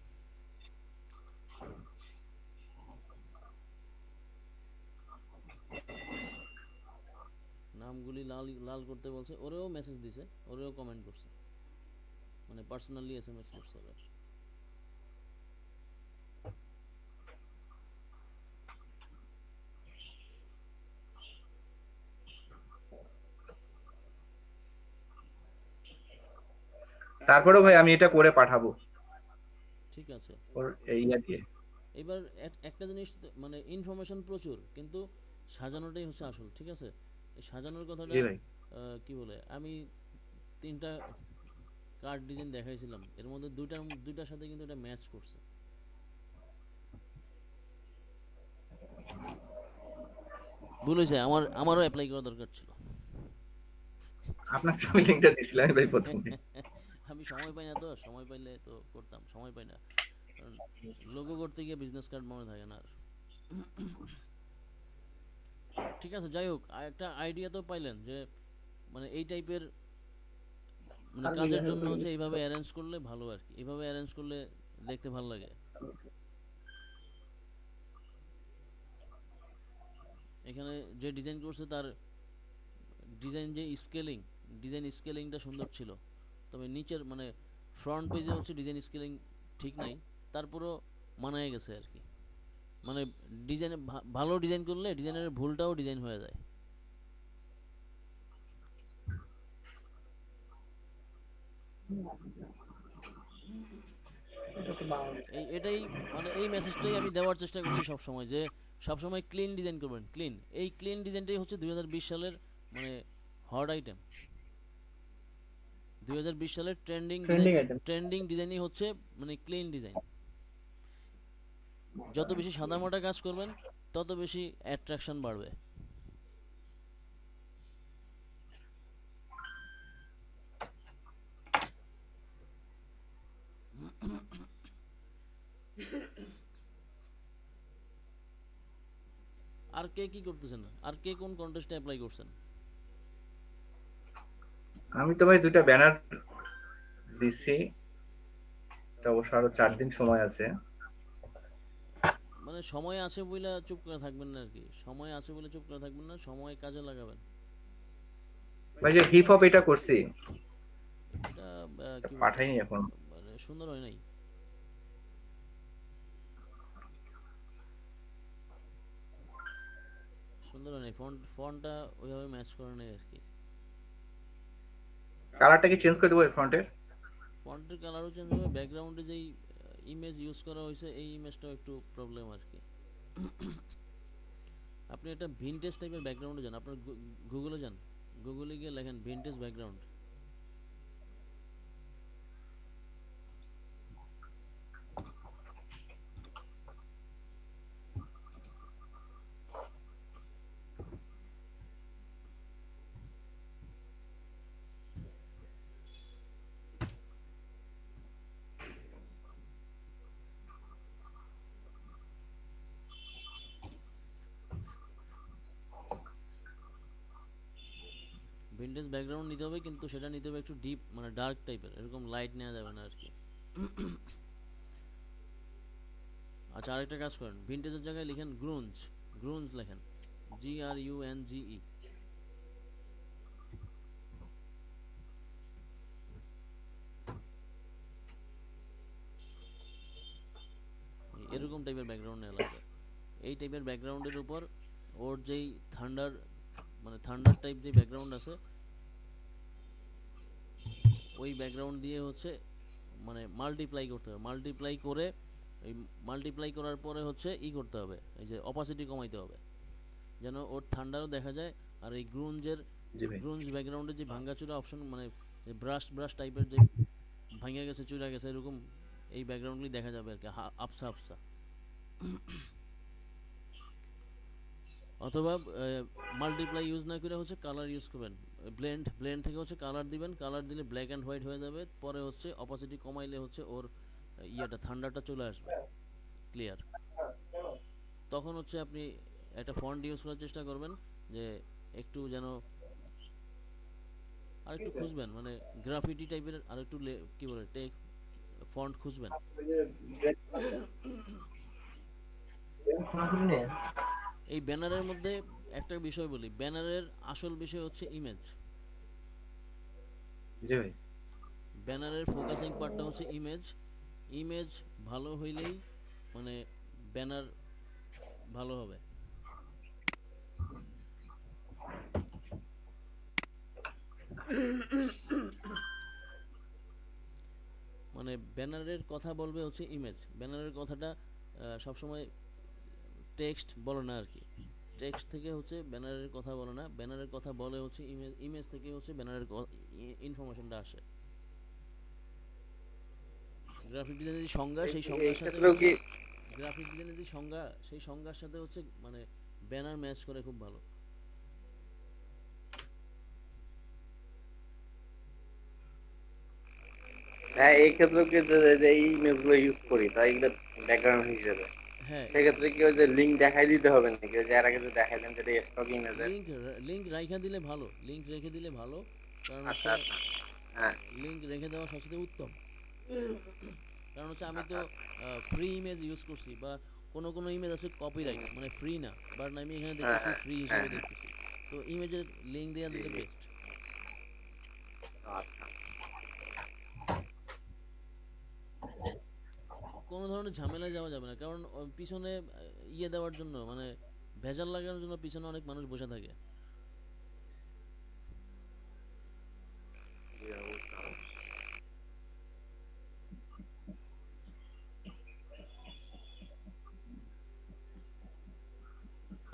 Speaker 1: নামগুলি লাল করতে বলছে, ওরেও মেসেজ দিছে, ওরেও কমেন্ট করছে, মানে পার্সোনালি এসএমএস করছে ওরা।
Speaker 7: তারপরেও ভাই আমি এটা করে পাঠাবো।
Speaker 1: ঠিক আছে
Speaker 7: ওর এইয়া দিয়ে।
Speaker 1: এবার একটা জিনিস মানে ইনফরমেশন প্রচুর কিন্তু সাজানোটাই হচ্ছে আসল। ঠিক আছে এই সাজানোর কথাটা
Speaker 7: জি ভাই।
Speaker 1: কি বলে আমি 3টা কার্ড ডিজাইন দেখাইছিলাম, এর মধ্যে দুইটার সাথে কিন্তু এটা ম্যাচ করছে। ভুল হয়েছে, আমারও অ্যাপ্লাই করা দরকার ছিল।
Speaker 7: আপনাকে আমি লিংকটা দিছিলাম ভাই প্রথমে।
Speaker 1: আমি সময় পাই না, তো সময় পাইলে তো করতাম, সময় পাই না কারণ লোগো করতে গিয়ে বিজনেস কার্ড মনে থাকে না আর। ঠিক আছে যাই হোক, একটা আইডিয়া তো পাইলেন যে মানে এই টাইপের মানে কাজের জন্য হচ্ছে এইভাবে অ্যারেঞ্জ করলে ভালো আর কি। এইভাবে অ্যারেঞ্জ করলে দেখতে ভালো লাগে। এখানে যে ডিজাইন করছে তার ডিজাইন স্কেলিংটা সুন্দর ছিল, তবে নিচের মানে ফ্রন্ট পেজে হচ্ছে ডিজাইন স্কেলিং ঠিক নাই, তারপরও মানায় গেছে আর কি। মানে ডিজাইন ভালো ডিজাইন করলে ডিজাইনের ভুলটাও ডিজাইন হয়ে যায়। এটাই মানে এই মেসেজটাই আমি দেওয়ার চেষ্টা করছি সব সময়, যে সব সময় ক্লিন ডিজাইন করবেন। এই ক্লিন ডিজাইনটাই হচ্ছে 2020 সালের মানে হট আইটেম। 2020 সালের ট্রেন্ডিং ডিজাইনই হচ্ছে মানে ক্লিন ডিজাইন। যত বেশি সাদামাটা কাজ করবেন তত বেশি অ্যাট্রাকশন বাড়বে। আর কে কি করতেছেন? আর কে কোন কন্টেস্টে অ্যাপ্লাই করছেন?
Speaker 7: আমি তো ভাই 2টা ব্যানার দিছি, তো অবশ্য আরো 4 দিন সময় আছে।
Speaker 1: মানে সময় আছে বলে চুপ করে থাকবেন না আর কি। সময় আছে বলে চুপ করে থাকবেন না, সময় কাজে লাগাবেন।
Speaker 7: ভাই যে হিপ হপ এটা করছি,
Speaker 1: এটা কি
Speaker 7: পাঠাইনি এখন।
Speaker 1: মানে সুন্দর হয় নাই। সুন্দর হয় নাই, ফন্টটা ওইভাবে ম্যাচ করে নাই আর কি।
Speaker 7: কালারটা কি চেঞ্জ করে দেবো ফ্রন্টের?
Speaker 1: ফন্টের কালারও চেঞ্জ হবে, ব্যাকগ্রাউন্ডে যেই ইমেজ ইউজ করা হয়েছে, এই ইমেজটাও একটু প্রবলেম আর কি। আপনি একটা ভিনটেজ টাইপের ব্যাকগ্রাউন্ডে যান, আপনার গুগলে যান, গুগলে গিয়ে লেখেন ভিনটেজ ব্যাকগ্রাউন্ড। ভিনটেজ ব্যাকগ্রাউন্ড নিতে হবে, কিন্তু সেটা নিতে হবে একটু ডিপ, মানে ডার্ক টাইপের, এরকম লাইট নেওয়া যাবে না আর কি। আচ্ছা, আরেকটা কাজ করেন, ভিনটেজের জায়গায় লিখেন গ্রুঞ্জ, গ্রুঞ্জ লেখেন, GRUNGE। এরকম টাইপের ব্যাকগ্রাউন্ড নেওয়া লাগবে। এই টাইপের ব্যাকগ্রাউন্ডের উপর ওর যেই থান্ডার, মানে থান্ডার টাইপ যে ব্যাকগ্রাউন্ড আছে, ওই ব্যাকগ্রাউন্ড দিয়ে হচ্ছে মানে মাল্টিপ্লাই করতে হবে, মাল্টিপ্লাই করে এই মাল্টিপ্লাই করার পরে হচ্ছে ই করতে হবে, এই যে অপাসিটি কমাইতে হবে, যেন ওর থান্ডারও দেখা যায়। আর এই গ্রুঞ্জের,
Speaker 7: জি ভাই।
Speaker 1: গ্রুঞ্জ ব্যাকগ্রাউন্ডে যে ভাঙ্গাচুরা অপশন, মানে ব্রাশ ব্রাশ টাইপের যে ভাঙা গেছে, চুরা গেছে, এরকম এই ব্যাকগ্রাউন্ডগুলি দেখা যাবে আর কি, আপসা আপসা। অথবা মাল্টিপ্লাই ইউজ না করে হচ্ছে কালার ইউজ করবেন, ব্লেন্ড, ব্লেন্ড থেকে হচ্ছে কালার দিবেন, কালার দিলে ব্ল্যাক অ্যান্ড হোয়াইট হয়ে যাবে, পরে হচ্ছে অপাসিটি কমাইলে হচ্ছে ওর ইয়েটা থান্ডারটা চলে আসবে ক্লিয়ার। তখন হচ্ছে আপনি একটা ফন্ট ইউজ করার চেষ্টা করবেন, যে একটু যেন আরেকটু খুঁজবেন, মানে গ্রাফিটি টাইপের আরেকটু কি বলে টেক ফন্ট খুঁজবেন। এই ব্যানারের মধ্যে একটা বিষয় বলি, ব্যানারের আসল বিষয় হচ্ছে ইমেজ।
Speaker 7: জি ভাই।
Speaker 1: ব্যানারের ফোকাসিং পার্টটা হচ্ছে ইমেজ। ইমেজ ভালো হইলেই মানে ব্যানার ভালো হবে। মানে ব্যানারের কথা বলবে হচ্ছে ইমেজ, ব্যানারের কথাটা সবসময় টেক্সট বলে না আর কি, টেক্সট থেকে হচ্ছে ব্যানারের কথা বলে না, ব্যানারের কথা বলে হচ্ছে ইমেজ, ইমেজ থেকে হচ্ছে ব্যানারের ইনফরমেশনটা আসে। গ্রাফিক ডিজাইনের যে সংজ্ঞা, সেই সংজ্ঞার সাথে গ্রাফিক ডিজাইনের যে সংজ্ঞা, সেই সংজ্ঞার সাথে হচ্ছে মানে ব্যানার ম্যাচ করে খুব ভালো।
Speaker 6: হ্যাঁ, এই ক্ষেত্রে কি যে এই ইমেজগুলো ইউজ করি তাই এগুলো ব্যাকগ্রাউন্ড হিসেবে,
Speaker 1: হ্যাঁ,
Speaker 6: সেক্ষেত্রে কি ওই যে লিঙ্ক দেখাই দিতে হবে নাকি? ওই যে এর আগে যে দেখাই দেন যেটা স্টক ইমেজে।
Speaker 1: লিংক, লিংক রাইখা দিলে ভালো, লিংক রেখে দিলে ভালো, কারণ হচ্ছে
Speaker 6: আচ্ছা আচ্ছা, হ্যাঁ
Speaker 1: লিংক রেখে দেওয়া সবচেয়ে উত্তম। কারণ হচ্ছে আমি তো ফ্রি ইমেজ ইউজ করছি, বা কোনো কোনো ইমেজ আছে কপিরাইট, মানে ফ্রি না, বাট আমি এখানে দেখতেছি ফ্রি হিসেবে দেখতেছি, তো ইমেজের লিংক দেওয়া দিলে বেস্ট।
Speaker 6: আচ্ছা।
Speaker 1: কোনো ধরনের ঝামেলায় যাওয়া যাবে না, কারণ পিছনে ইয়ে দেওয়ার জন্য, মানে ভেজাল লাগানোর জন্য পিছনে অনেক মানুষ বসে থাকে।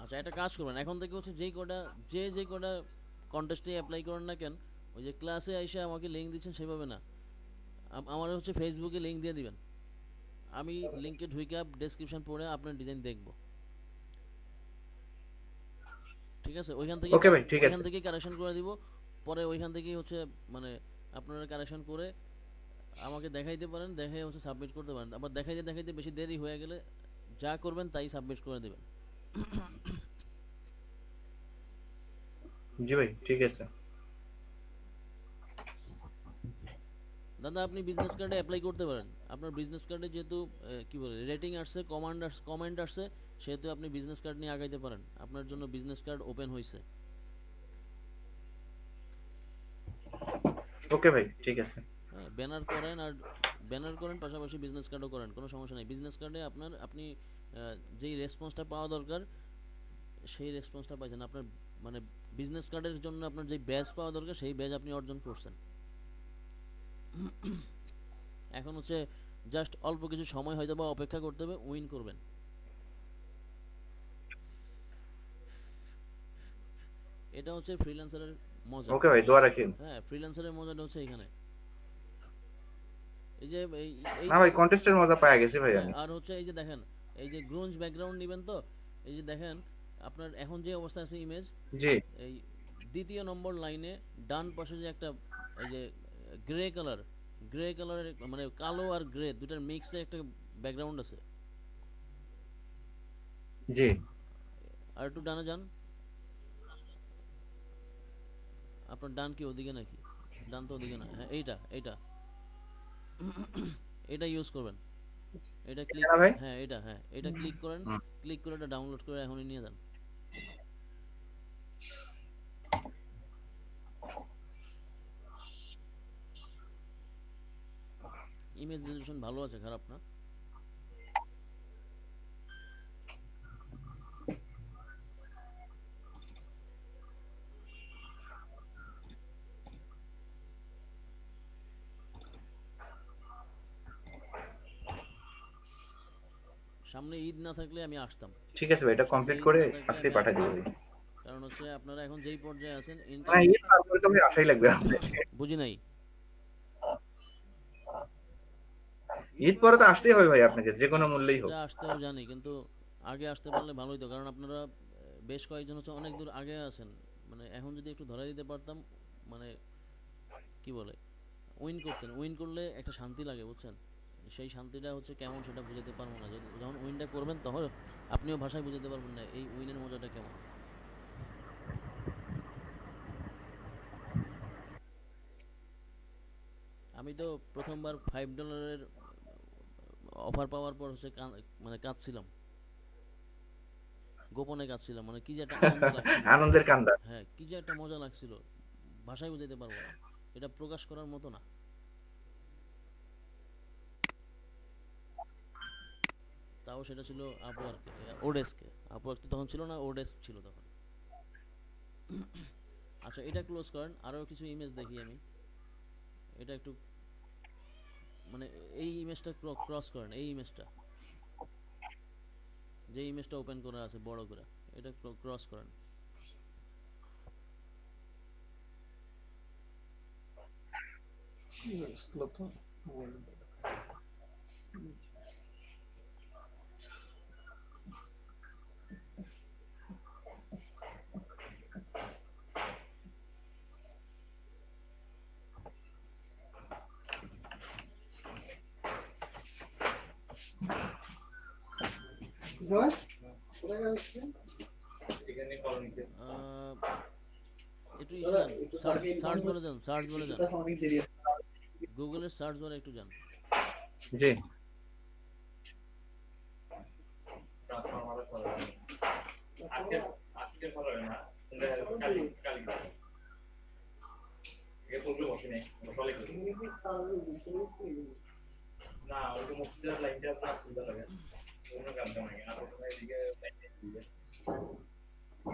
Speaker 1: আচ্ছা, একটা কাজ করবেন, এখন থেকে হচ্ছে যে কটা কন্টেস্টে অ্যাপ্লাই করেন না কেন, ওই যে ক্লাসে এসে আমাকে লিঙ্ক দিচ্ছেন সেভাবে না, আমার হচ্ছে ফেসবুকে লিঙ্ক দিয়ে দিবেন, আমি লিঙ্কে ঢুকে ডেসক্রিপশন পড়ে আপনার ডিজাইন দেখব, ঠিক আছে? ওইখান থেকে,
Speaker 7: ওকে ভাই, ঠিক আছে।
Speaker 1: ওইখান থেকে কারেকশন করে দিব, পরে ওইখান থেকেই হচ্ছে মানে আপনারা কারেকশন করে আমাকে দেখাইতে পারেন, দেখাই হচ্ছে সাবমিট করতে পারেন। আবার দেখাইতে দেখাইতে বেশি দেরি হয়ে গেলে যা করবেন তাই সাবমিট করে দেবেন।
Speaker 7: জি ভাই, ঠিক আছে।
Speaker 1: দাদা, আপনি বিজনেস কার্ডে অ্যাপ্লাই করতে পারেন, আপনার বিজনেস কার্ডে যেহেতু কি বলে রেটিং আসছে, কমেন্ট আসছে, সেহেতু আপনি বিজনেস কার্ড নিয়ে আগাইতে পারেন, আপনার জন্য বিজনেস কার্ড ওপেন হয়েছে।
Speaker 7: ওকে ভাই, ঠিক আছে।
Speaker 1: হ্যাঁ, ব্যানার করেন, আর ব্যানার করেন পাশাপাশি বিজনেস কার্ডও করেন, কোনো সমস্যা নেই। বিজনেস কার্ডে আপনি যেই রেসপন্সটা পাওয়া দরকার সেই রেসপন্সটা পাইছেন, আপনার মানে বিজনেস কার্ডের জন্য আপনার যে ব্যাজ পাওয়া দরকার সেই ব্যাজ আপনি অর্জন করছেন। এখন হচ্ছে জাস্ট অল্প কিছু সময় হয়তো বা অপেক্ষা করতে হবে, উইন করবেন। এটা হচ্ছে ফ্রিল্যান্সারের মজা।
Speaker 7: ওকে ভাই, দোয়া রাখেন।
Speaker 1: হ্যাঁ, ফ্রিল্যান্সারের মজাটা হচ্ছে এখানে। এই যে এই
Speaker 7: না ভাই, কন্টেস্টের মজা পাওয়া গেছে ভাই
Speaker 1: হ্যাঁ,
Speaker 7: আমি।
Speaker 1: আর হচ্ছে এই যে দেখেন, এই যে গ্রুঞ্জ ব্যাকগ্রাউন্ড নেবেন তো, এই যে দেখেন আপনার এখন যে অবস্থা আছে ইমেজ,
Speaker 7: জি
Speaker 1: এই দ্বিতীয় নম্বর লাইনে ডান পাশে যে একটা এই যে গ্রে কালারের মানে কালো আর গ্রে দুটার মিক্সে একটা ব্যাকগ্রাউন্ড আছে।
Speaker 7: জি।
Speaker 1: আর একটু ডানে যান, আপনার ডান কি ওদিকে নাকি? ডান তো ওদিকে না, হ্যাঁ এইটা এইটা এটা ইউজ করবেন। এটা ক্লিক,
Speaker 7: না ভাই?
Speaker 1: হ্যাঁ এটা, হ্যাঁ এটা ক্লিক করেন,
Speaker 7: হুম।
Speaker 1: ক্লিক করে এটা ডাউনলোড করে এখনই নিয়ে যান। ইমেজ রেজলিউশন ভালো আছে, খারাপ না। সামনে ঈদ না থাকলে আমি আসতাম,
Speaker 7: ঠিক আছে ভাই, এটা
Speaker 1: সামনে
Speaker 7: কমপ্লিট
Speaker 1: ঈদ
Speaker 7: করে
Speaker 1: না থাকলে
Speaker 7: আজকেই
Speaker 1: আমি
Speaker 7: পাঠিয়ে দিব
Speaker 1: আসতাম।
Speaker 7: ভাই।
Speaker 1: কারণ হচ্ছে আপনারা এখন যেই পর্যায়ে আছেন
Speaker 7: না,
Speaker 1: ইনকাম,
Speaker 7: ঈদ তারপরে তো ভাই আসাই লাগবে আপনাকে।
Speaker 1: বুঝি নাই।
Speaker 7: ঈদ পরে তো আসতেই হবে ভাই আপনাকে, যে কোনো মূল্যেই হোক।
Speaker 1: সেটা আসতেও জানি, কিন্তু আগে আসতে পারলে ভালোই তো, কারণ আপনারা বেশ কয়েকজন হচ্ছে অনেক দূর আগে আছেন। মানে এখন যদি একটু ধরে দিতে পারতাম, মানে কি বলে, উইন করলে একটা শান্তি লাগে বুঝছেন। সেই শান্তিটা হচ্ছে কেমন সেটা বুঝাতে পারবো না, যখন উইনটা করবেন তখন আপনিও ভাষায় বুঝাতে পারবেন না এই উইনের মজাটা কেমন। আমি তো প্রথমবার $5 অফার পাওয়ার পর হচ্ছে মানে কাঁদছিলাম, গোপনে কাঁদছিলাম, মানে কি যে একটা আনন্দ লাগছিল।
Speaker 7: আনন্দের কান্দা।
Speaker 1: হ্যাঁ, কি যে একটা মজা লাগছিল, ভাষায় বুঝাতে পারবো না, এটা প্রকাশ করার মতো না। তাও সেটা ছিল আপওয়ার্কে, ওডেস্কে। আপওয়ার্ক তো তখন ছিল না, ওডেস্ক ছিল তখন। আচ্ছা, এটা ক্লোজ করেন, আরও কিছু ইমেজ দেখি আমি। এটা একটু মানে এই ইমেজটা ক্রস করেন, এই ইমেজটা, যে ইমেজটা ওপেন করা আছে বড় করে, এটা ক্রস করেন। একটু সার্চ বলে যান, গুগলের সার্চ বারে একটু যান।
Speaker 7: জি।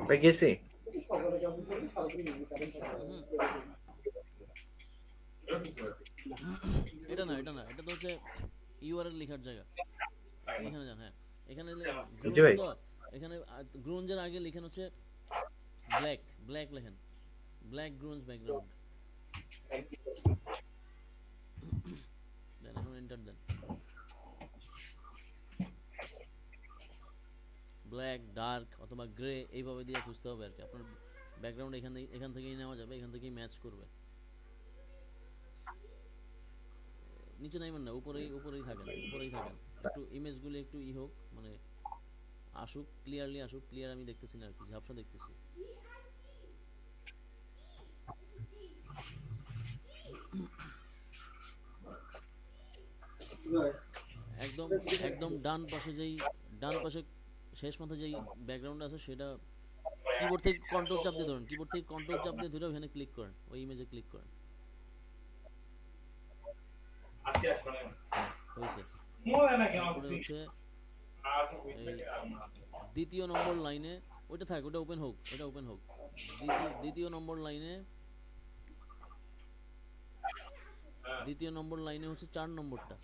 Speaker 7: ভাই গেছি।
Speaker 1: এটা না, এটা তো হচ্ছে ইউআরএল লেখার জায়গা। এখানে যান, হ্যাঁ এখানে গ্রুঞ্জ
Speaker 7: জি ভাই।
Speaker 1: তো, এখানে গ্রুঞ্জের আগে লেখেন হচ্ছে ব্ল্যাক লেখেন, ব্ল্যাক গ্রুঞ্জ ব্যাকগ্রাউন্ড দেন, এখন এন্টার দেন। ব্ল্যাক, ডার্ক অথবা গ্রে এইভাবে দিয়ে খুঁজতে হবে আর কি। আপনার ব্যাকগ্রাউন্ড এখান থেকেই নেওয়া যাবে, এখান থেকেই ম্যাচ করবে। নিচে নাইবেন না, উপরেই থাকেন। একটু ইমেজগুলি একটু হোক, মানে আসুক, ক্লিয়ারলি আসুক। ক্লিয়ার আমি দেখতেছি না আর কি, ঝাপসা দেখতেছি। একদম একদম ডান পাশে শেষ মাথায় যেই ব্যাকগ্রাউন্ড আছে সেটা কিবোর্ড থেকে কন্ট্রোল চাপ দিয়ে ধরেন, ধরে ওখানে ক্লিক করেন, ওই ইমেজে ক্লিক করেন। হয়েছে। তারপরে হচ্ছে এই দ্বিতীয় নম্বর লাইনে, ওটা থাক, ওটা ওপেন হোক। দ্বিতীয় নম্বর লাইনে হচ্ছে 4 নম্বরটা,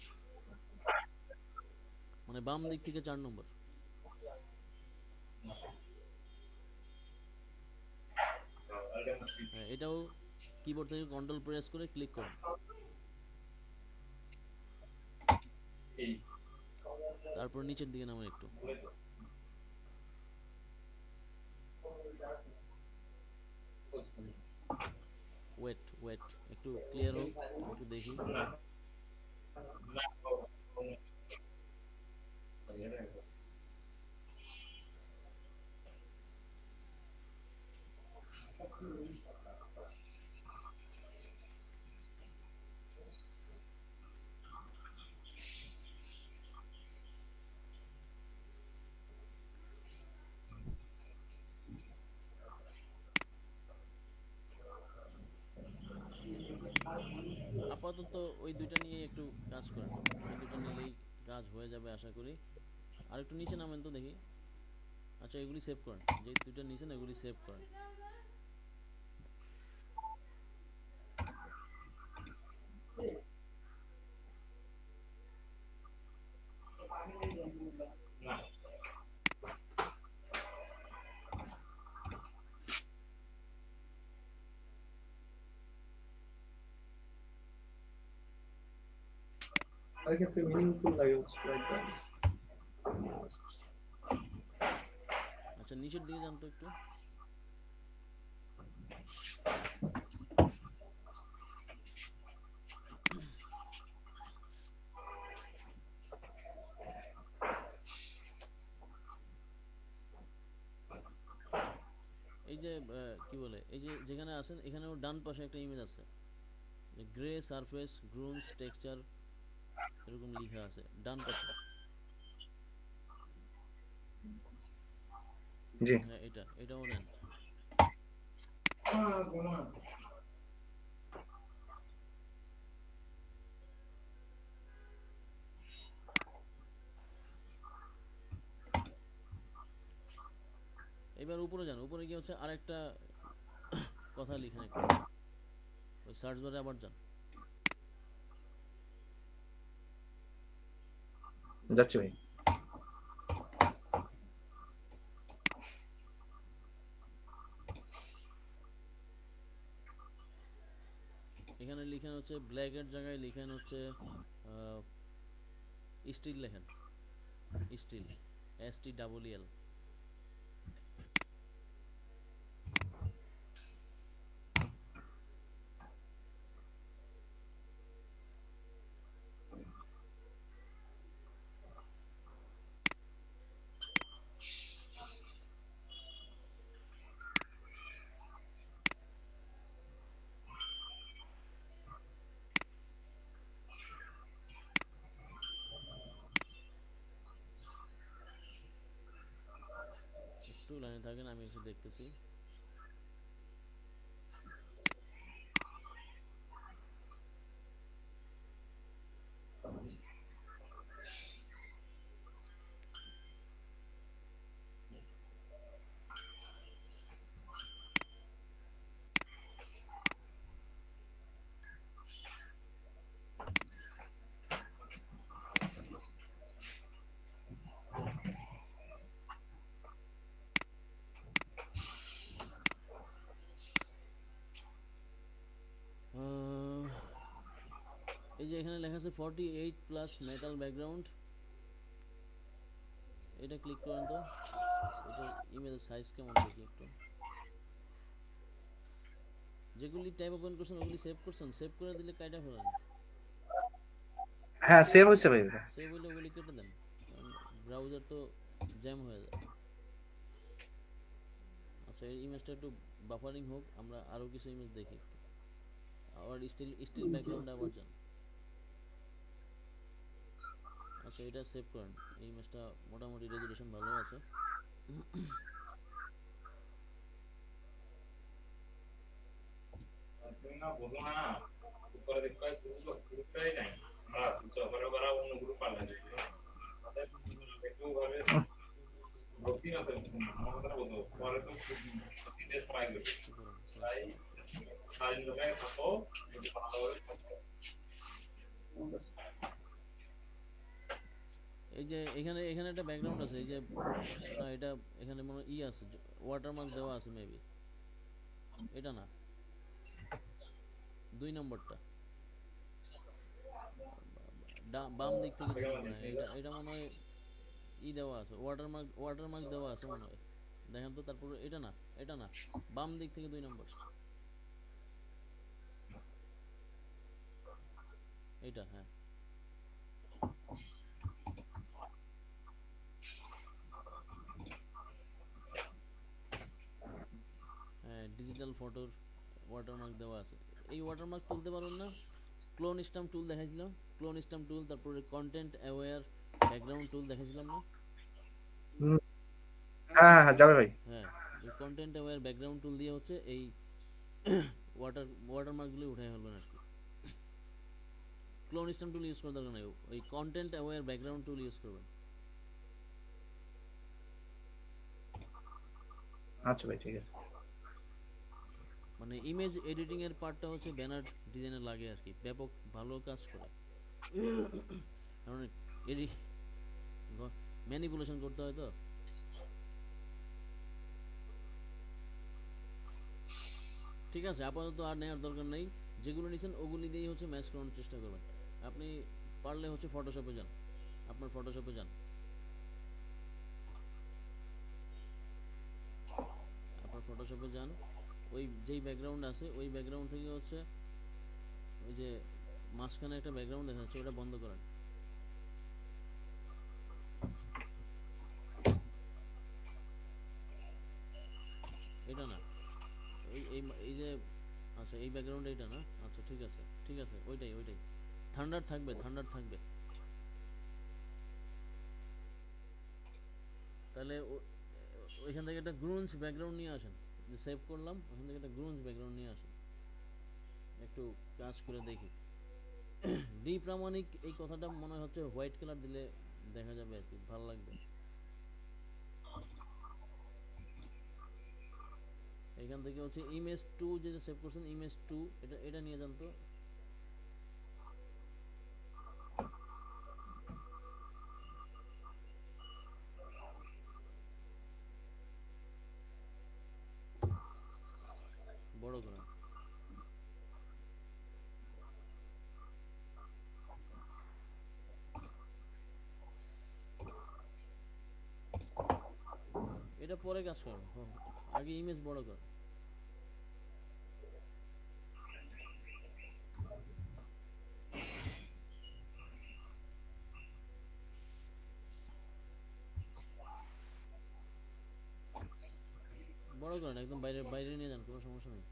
Speaker 1: মানে বাম দিক থেকে 4 নম্বর। হ্যাঁ, এটাও কিবোর্ড থেকে কন্ট্রোল প্রেস করে ক্লিক করেন। তারপর নিচের দিকে নামান একটু। ওয়েট ওয়েট, একটু ক্লিয়ার হোক, একটু দেখি। আপাতত ওই দুইটা নিয়ে একটু কাজ করেন, ওই দুটো নিলেই কাজ হয়ে যাবে আশা করি। আর একটু নিচে নামেন তো দেখি। আচ্ছা, এগুলি সেভ করেন, যে দুইটা নিচে না এগুলি সেভ করেন।
Speaker 2: আর ক্ষেত্রে মিনিংফুল লাগে হচ্ছে একদম।
Speaker 1: আচ্ছা, নিচের দিকে যান তো একটু। এই যে কি বলে, এই যে যেখানে আছেন এখানেও ডান পাশে একটা ইমেজ আছে, গ্রে সারফেস গ্রুমস টেক্সচার এরকম লেখা আছে ডান পাশে।
Speaker 7: জি
Speaker 1: হ্যাঁ, এটাও নেন। এবার উপরে যান, উপরে গিয়ে হচ্ছে আরেকটা কথা লিখেন একটু, ওই সার্চ বারে আবার যান।
Speaker 7: যাচ্ছি ভাই।
Speaker 1: এখানে লিখেন হচ্ছে ব্ল্যাকের জায়গায় লিখেন হচ্ছে স্টিল লেখেন, স্টিল, STEEL। একটু লাইনে থাকেন, আমি একটু দেখতেছি। এই যে এখানে লেখা আছে 48 প্লাস মেটাল ব্যাকগ্রাউন্ড, এটা ক্লিক করেন তো। এটার ইমেজের সাইজ কেমন দেখি একটু। যেগুলি ট্যাব ওপেন করছেন ওগুলি সেভ করছেন, সেভ করে দিলে কাইটা ফেলেন।
Speaker 7: হ্যাঁ সেভ হয়েছে ভাই।
Speaker 1: সেভ হইলে ওগুলি কেটে দেন, কারণ ব্রাউজার তো জ্যাম হয়ে যায়। আচ্ছা, এই ইমেজটা একটু বাফারিং হোক, আমরা আরও কিছু ইমেজ দেখি একটু। আবার স্টিল ব্যাকগ্রাউন্ড আবার যান। আচ্ছা, এটা সেভ করেন, এই ইমেজটা মোটামুটি রেজুলেশন ভালো আছে। এই যে এখানে এখানে একটা ব্যাকগ্রাউন্ড আছে, এই যে না এটা এখানে মনে হয় আছে, ওয়াটারমার্ক দেওয়া আছে মেবি, এটা না, 2 নম্বরটা বাম দিক থেকে মনে হয় এটা, এটা মনে হয় দেওয়া আছে, ওয়াটারমার্ক দেওয়া আছে মনে হয়, দেখেন তো। তারপরে এটা না, এটা না, বাম দিক থেকে 2 নম্বর, এটা হ্যাঁ। হ্যাঁ ডিজিটাল ফটোর ওয়াটারমার্ক দেওয়া আছে। এই ওয়াটারমার্ক তুলতে পারুন না, ক্লোন স্ট্যাম্প টুল দেখাইছিলাম, ক্লোন স্ট্যাম্প টুল, তারপরে কন্টেন্ট অ্যাওয়্যার ব্যাকগ্রাউন্ড টুল দেখাইছিলাম না?
Speaker 7: হ্যাঁ হ্যাঁ হ্যাঁ, যাবে ভাই।
Speaker 1: হ্যাঁ এই কন্টেন্ট অ্যাওয়্যার ব্যাকগ্রাউন্ড টুল দিয়ে হচ্ছে এই ওয়াটারমার্কগুলো উঠাই ফেলবেন আর কি। ক্লোন স্ট্যাম্প টুল ইউজ করার দরকার নেই, ওই কন্টেন্ট অ্যাওয়্যার ব্যাকগ্রাউন্ড টুল ইউজ করবেন।
Speaker 7: আচ্ছা ভাই ঠিক আছে।
Speaker 1: মানে ইমেজ এডিটিং এর পার্টটা হচ্ছে ব্যানার ডিজাইনে লাগে আর কি, ব্যাপক ভালো কাজ করে। কারণ এডি ম্যানিপুলেশন করতে হয় তো। ঠিক আছে, আপাতত আর নেওয়ার দরকার নেই, যেগুলো নিছেন ওগুলি দিয়েই হচ্ছে ম্যাচ করানোর চেষ্টা করবেন। আপনি পারলে হচ্ছে ফটোশপে যান, আপনার ফটোশপে যান, আপনার ফটোশপে যান, ওই যেই ব্যাকগ্রাউন্ড আছে ওই ব্যাকগ্রাউন্ড থেকে হচ্ছে ওই যে মাঝখানে একটা ব্যাকগ্রাউন্ড দেখা যাচ্ছে ওটা বন্ধ করেন। এটা না, এই এই এই যে আচ্ছা এই ব্যাকগ্রাউন্ড এইটা না, আচ্ছা ঠিক আছে ঠিক আছে, ওইটাই ওইটাই, থান্ডার থাকবে, থান্ডার থাকবে। তাহলে ওইখান থেকে একটা গ্রুন্স ব্যাকগ্রাউন্ড নিয়ে আসেন, যে সেভ করলাম ওখান থেকে একটা গ্রুন্স ব্যাকগ্রাউন্ড নিয়ে আসেন, একটু কাজ করে দেখি। ডি প্রামাণিক এই কথাটা মনে হচ্ছে হোয়াইট কালার দিলে দেখা যাবে আর কি, ভালো লাগবে। এখান থেকে হচ্ছে ইমেজ 2 যেটা সেভ করছেন, ইমেজ 2 এটা এটা নিয়ে যান তো। বড় করেন, এটা পরে কাজ করেন, আগে ইমেজ বড় করেন। বড় করেন একদম, বাইরে বাইরে নিয়ে যান, কোনো সমস্যা নেই।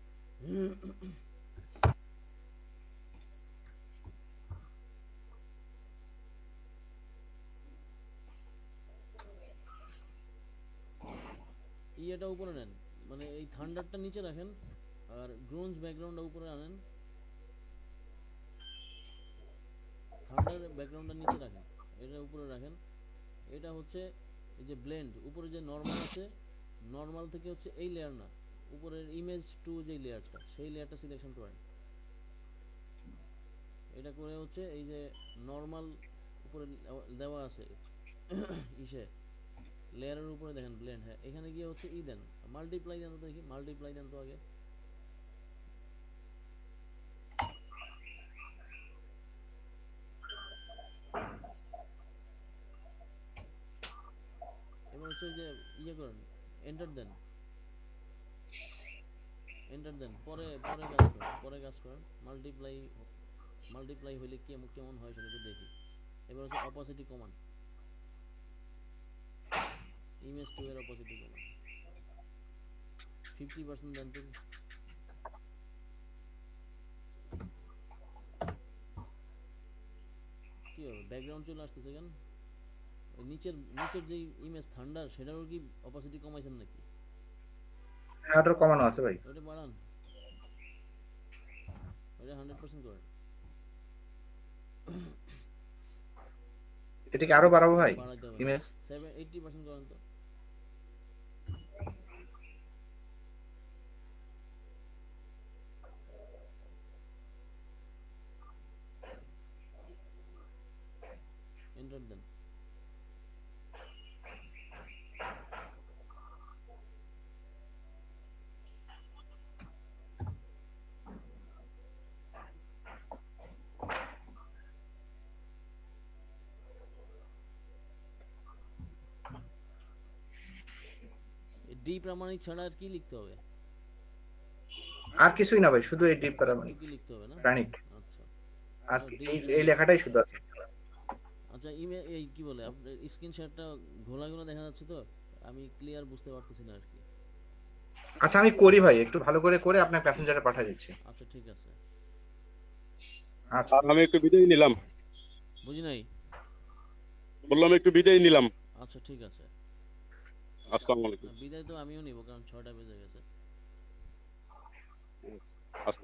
Speaker 1: ইয়েটা উপরে নেন, মানে এই থান্ডারটা নিচে রাখেন, আর গ্রোনস ব্যাকগ্রাউন্ডটা উপরে আনেন, থান্ডার ব্যাকগ্রাউন্ডটা নিচে রাখেন, এটা উপরে রাখেন। এটা হচ্ছে এই যে ব্লেন্ড, উপরে যে নর্মাল আছে, নর্মাল থেকে হচ্ছে এই লেয়ার না, উপরের ইমেজ 2 যে লেয়ারটা, সেই লেয়ারটা সিলেকশন করেন। এটা করে হচ্ছে এই যে নর্মাল উপরে দেওয়া আছে ইসে লেয়ারের উপরে দেখেন ব্লেন্ড, হ্যাঁ এখানে গিয়ে হচ্ছে দেন, মাল্টিপ্লাই দেন তো দেখি, মাল্টিপ্লাই দেন তো আগে। এবার হচ্ছে যে করেন, এন্টার দেন, এন্টার দেন, পরে পরে কাজ করেন, পরে কাজ করেন। মাল্টিপ্লাই মাল্টিপ্লাই হইলে কেমন হয় সেটা একটু দেখি। এবার হচ্ছে অপোসিটি কমান, ইমেজ 2 এর অপোসিটি কমান 50% দেন তো। কি হবে, ব্যাকগ্রাউন্ড চলে আসতেছে কেন? ওই নিচের যে ইমেজ থান্ডার সেটারও কি অপোসিটি কমাইছেন নাকি?
Speaker 7: হ্যাঁ ওটা কমানো আছে ভাই।
Speaker 1: ওটা বাড়ান, ওটা 100% করেন।
Speaker 7: এটা কি আরো বাড়াবো ভাই?
Speaker 1: বাড়াইতে হবে,
Speaker 7: ইমেজ
Speaker 1: 80% করেন তো। এন্টার দেন, ডি প্রামাণিক ছাড়া আর কি লিখতে হবে?
Speaker 7: আর কিছুই না ভাই, শুধু এই ডিপ প্রামাণিক
Speaker 1: কি লিখতে হবে না?
Speaker 7: প্রাণিক,
Speaker 1: আচ্ছা
Speaker 7: আর এই লেখাটাই শুধু আছে।
Speaker 1: আচ্ছা, ইমেল এই কি বলে আপনার স্ক্রিনশটটা ঘোলা ঘোলা দেখা যাচ্ছে তো, আমি ক্লিয়ার বুঝতে পারতেছি না আর কি।
Speaker 7: আচ্ছা আমি করি ভাই, একটু ভালো করে আপনার প্যাসেঞ্জারে পাঠিয়ে দিচ্ছি।
Speaker 1: আচ্ছা ঠিক আছে।
Speaker 7: আচ্ছা
Speaker 5: আর আমি একটু বিদায় নিলাম,
Speaker 1: বুঝি নাই।
Speaker 5: বললাম একটু বিদায় নিলাম।
Speaker 1: আচ্ছা ঠিক আছে।
Speaker 5: আসসালামু আলাইকুম।
Speaker 1: বিদায় তো আমিও নিব, কারণ 6টা বেজে গেছে।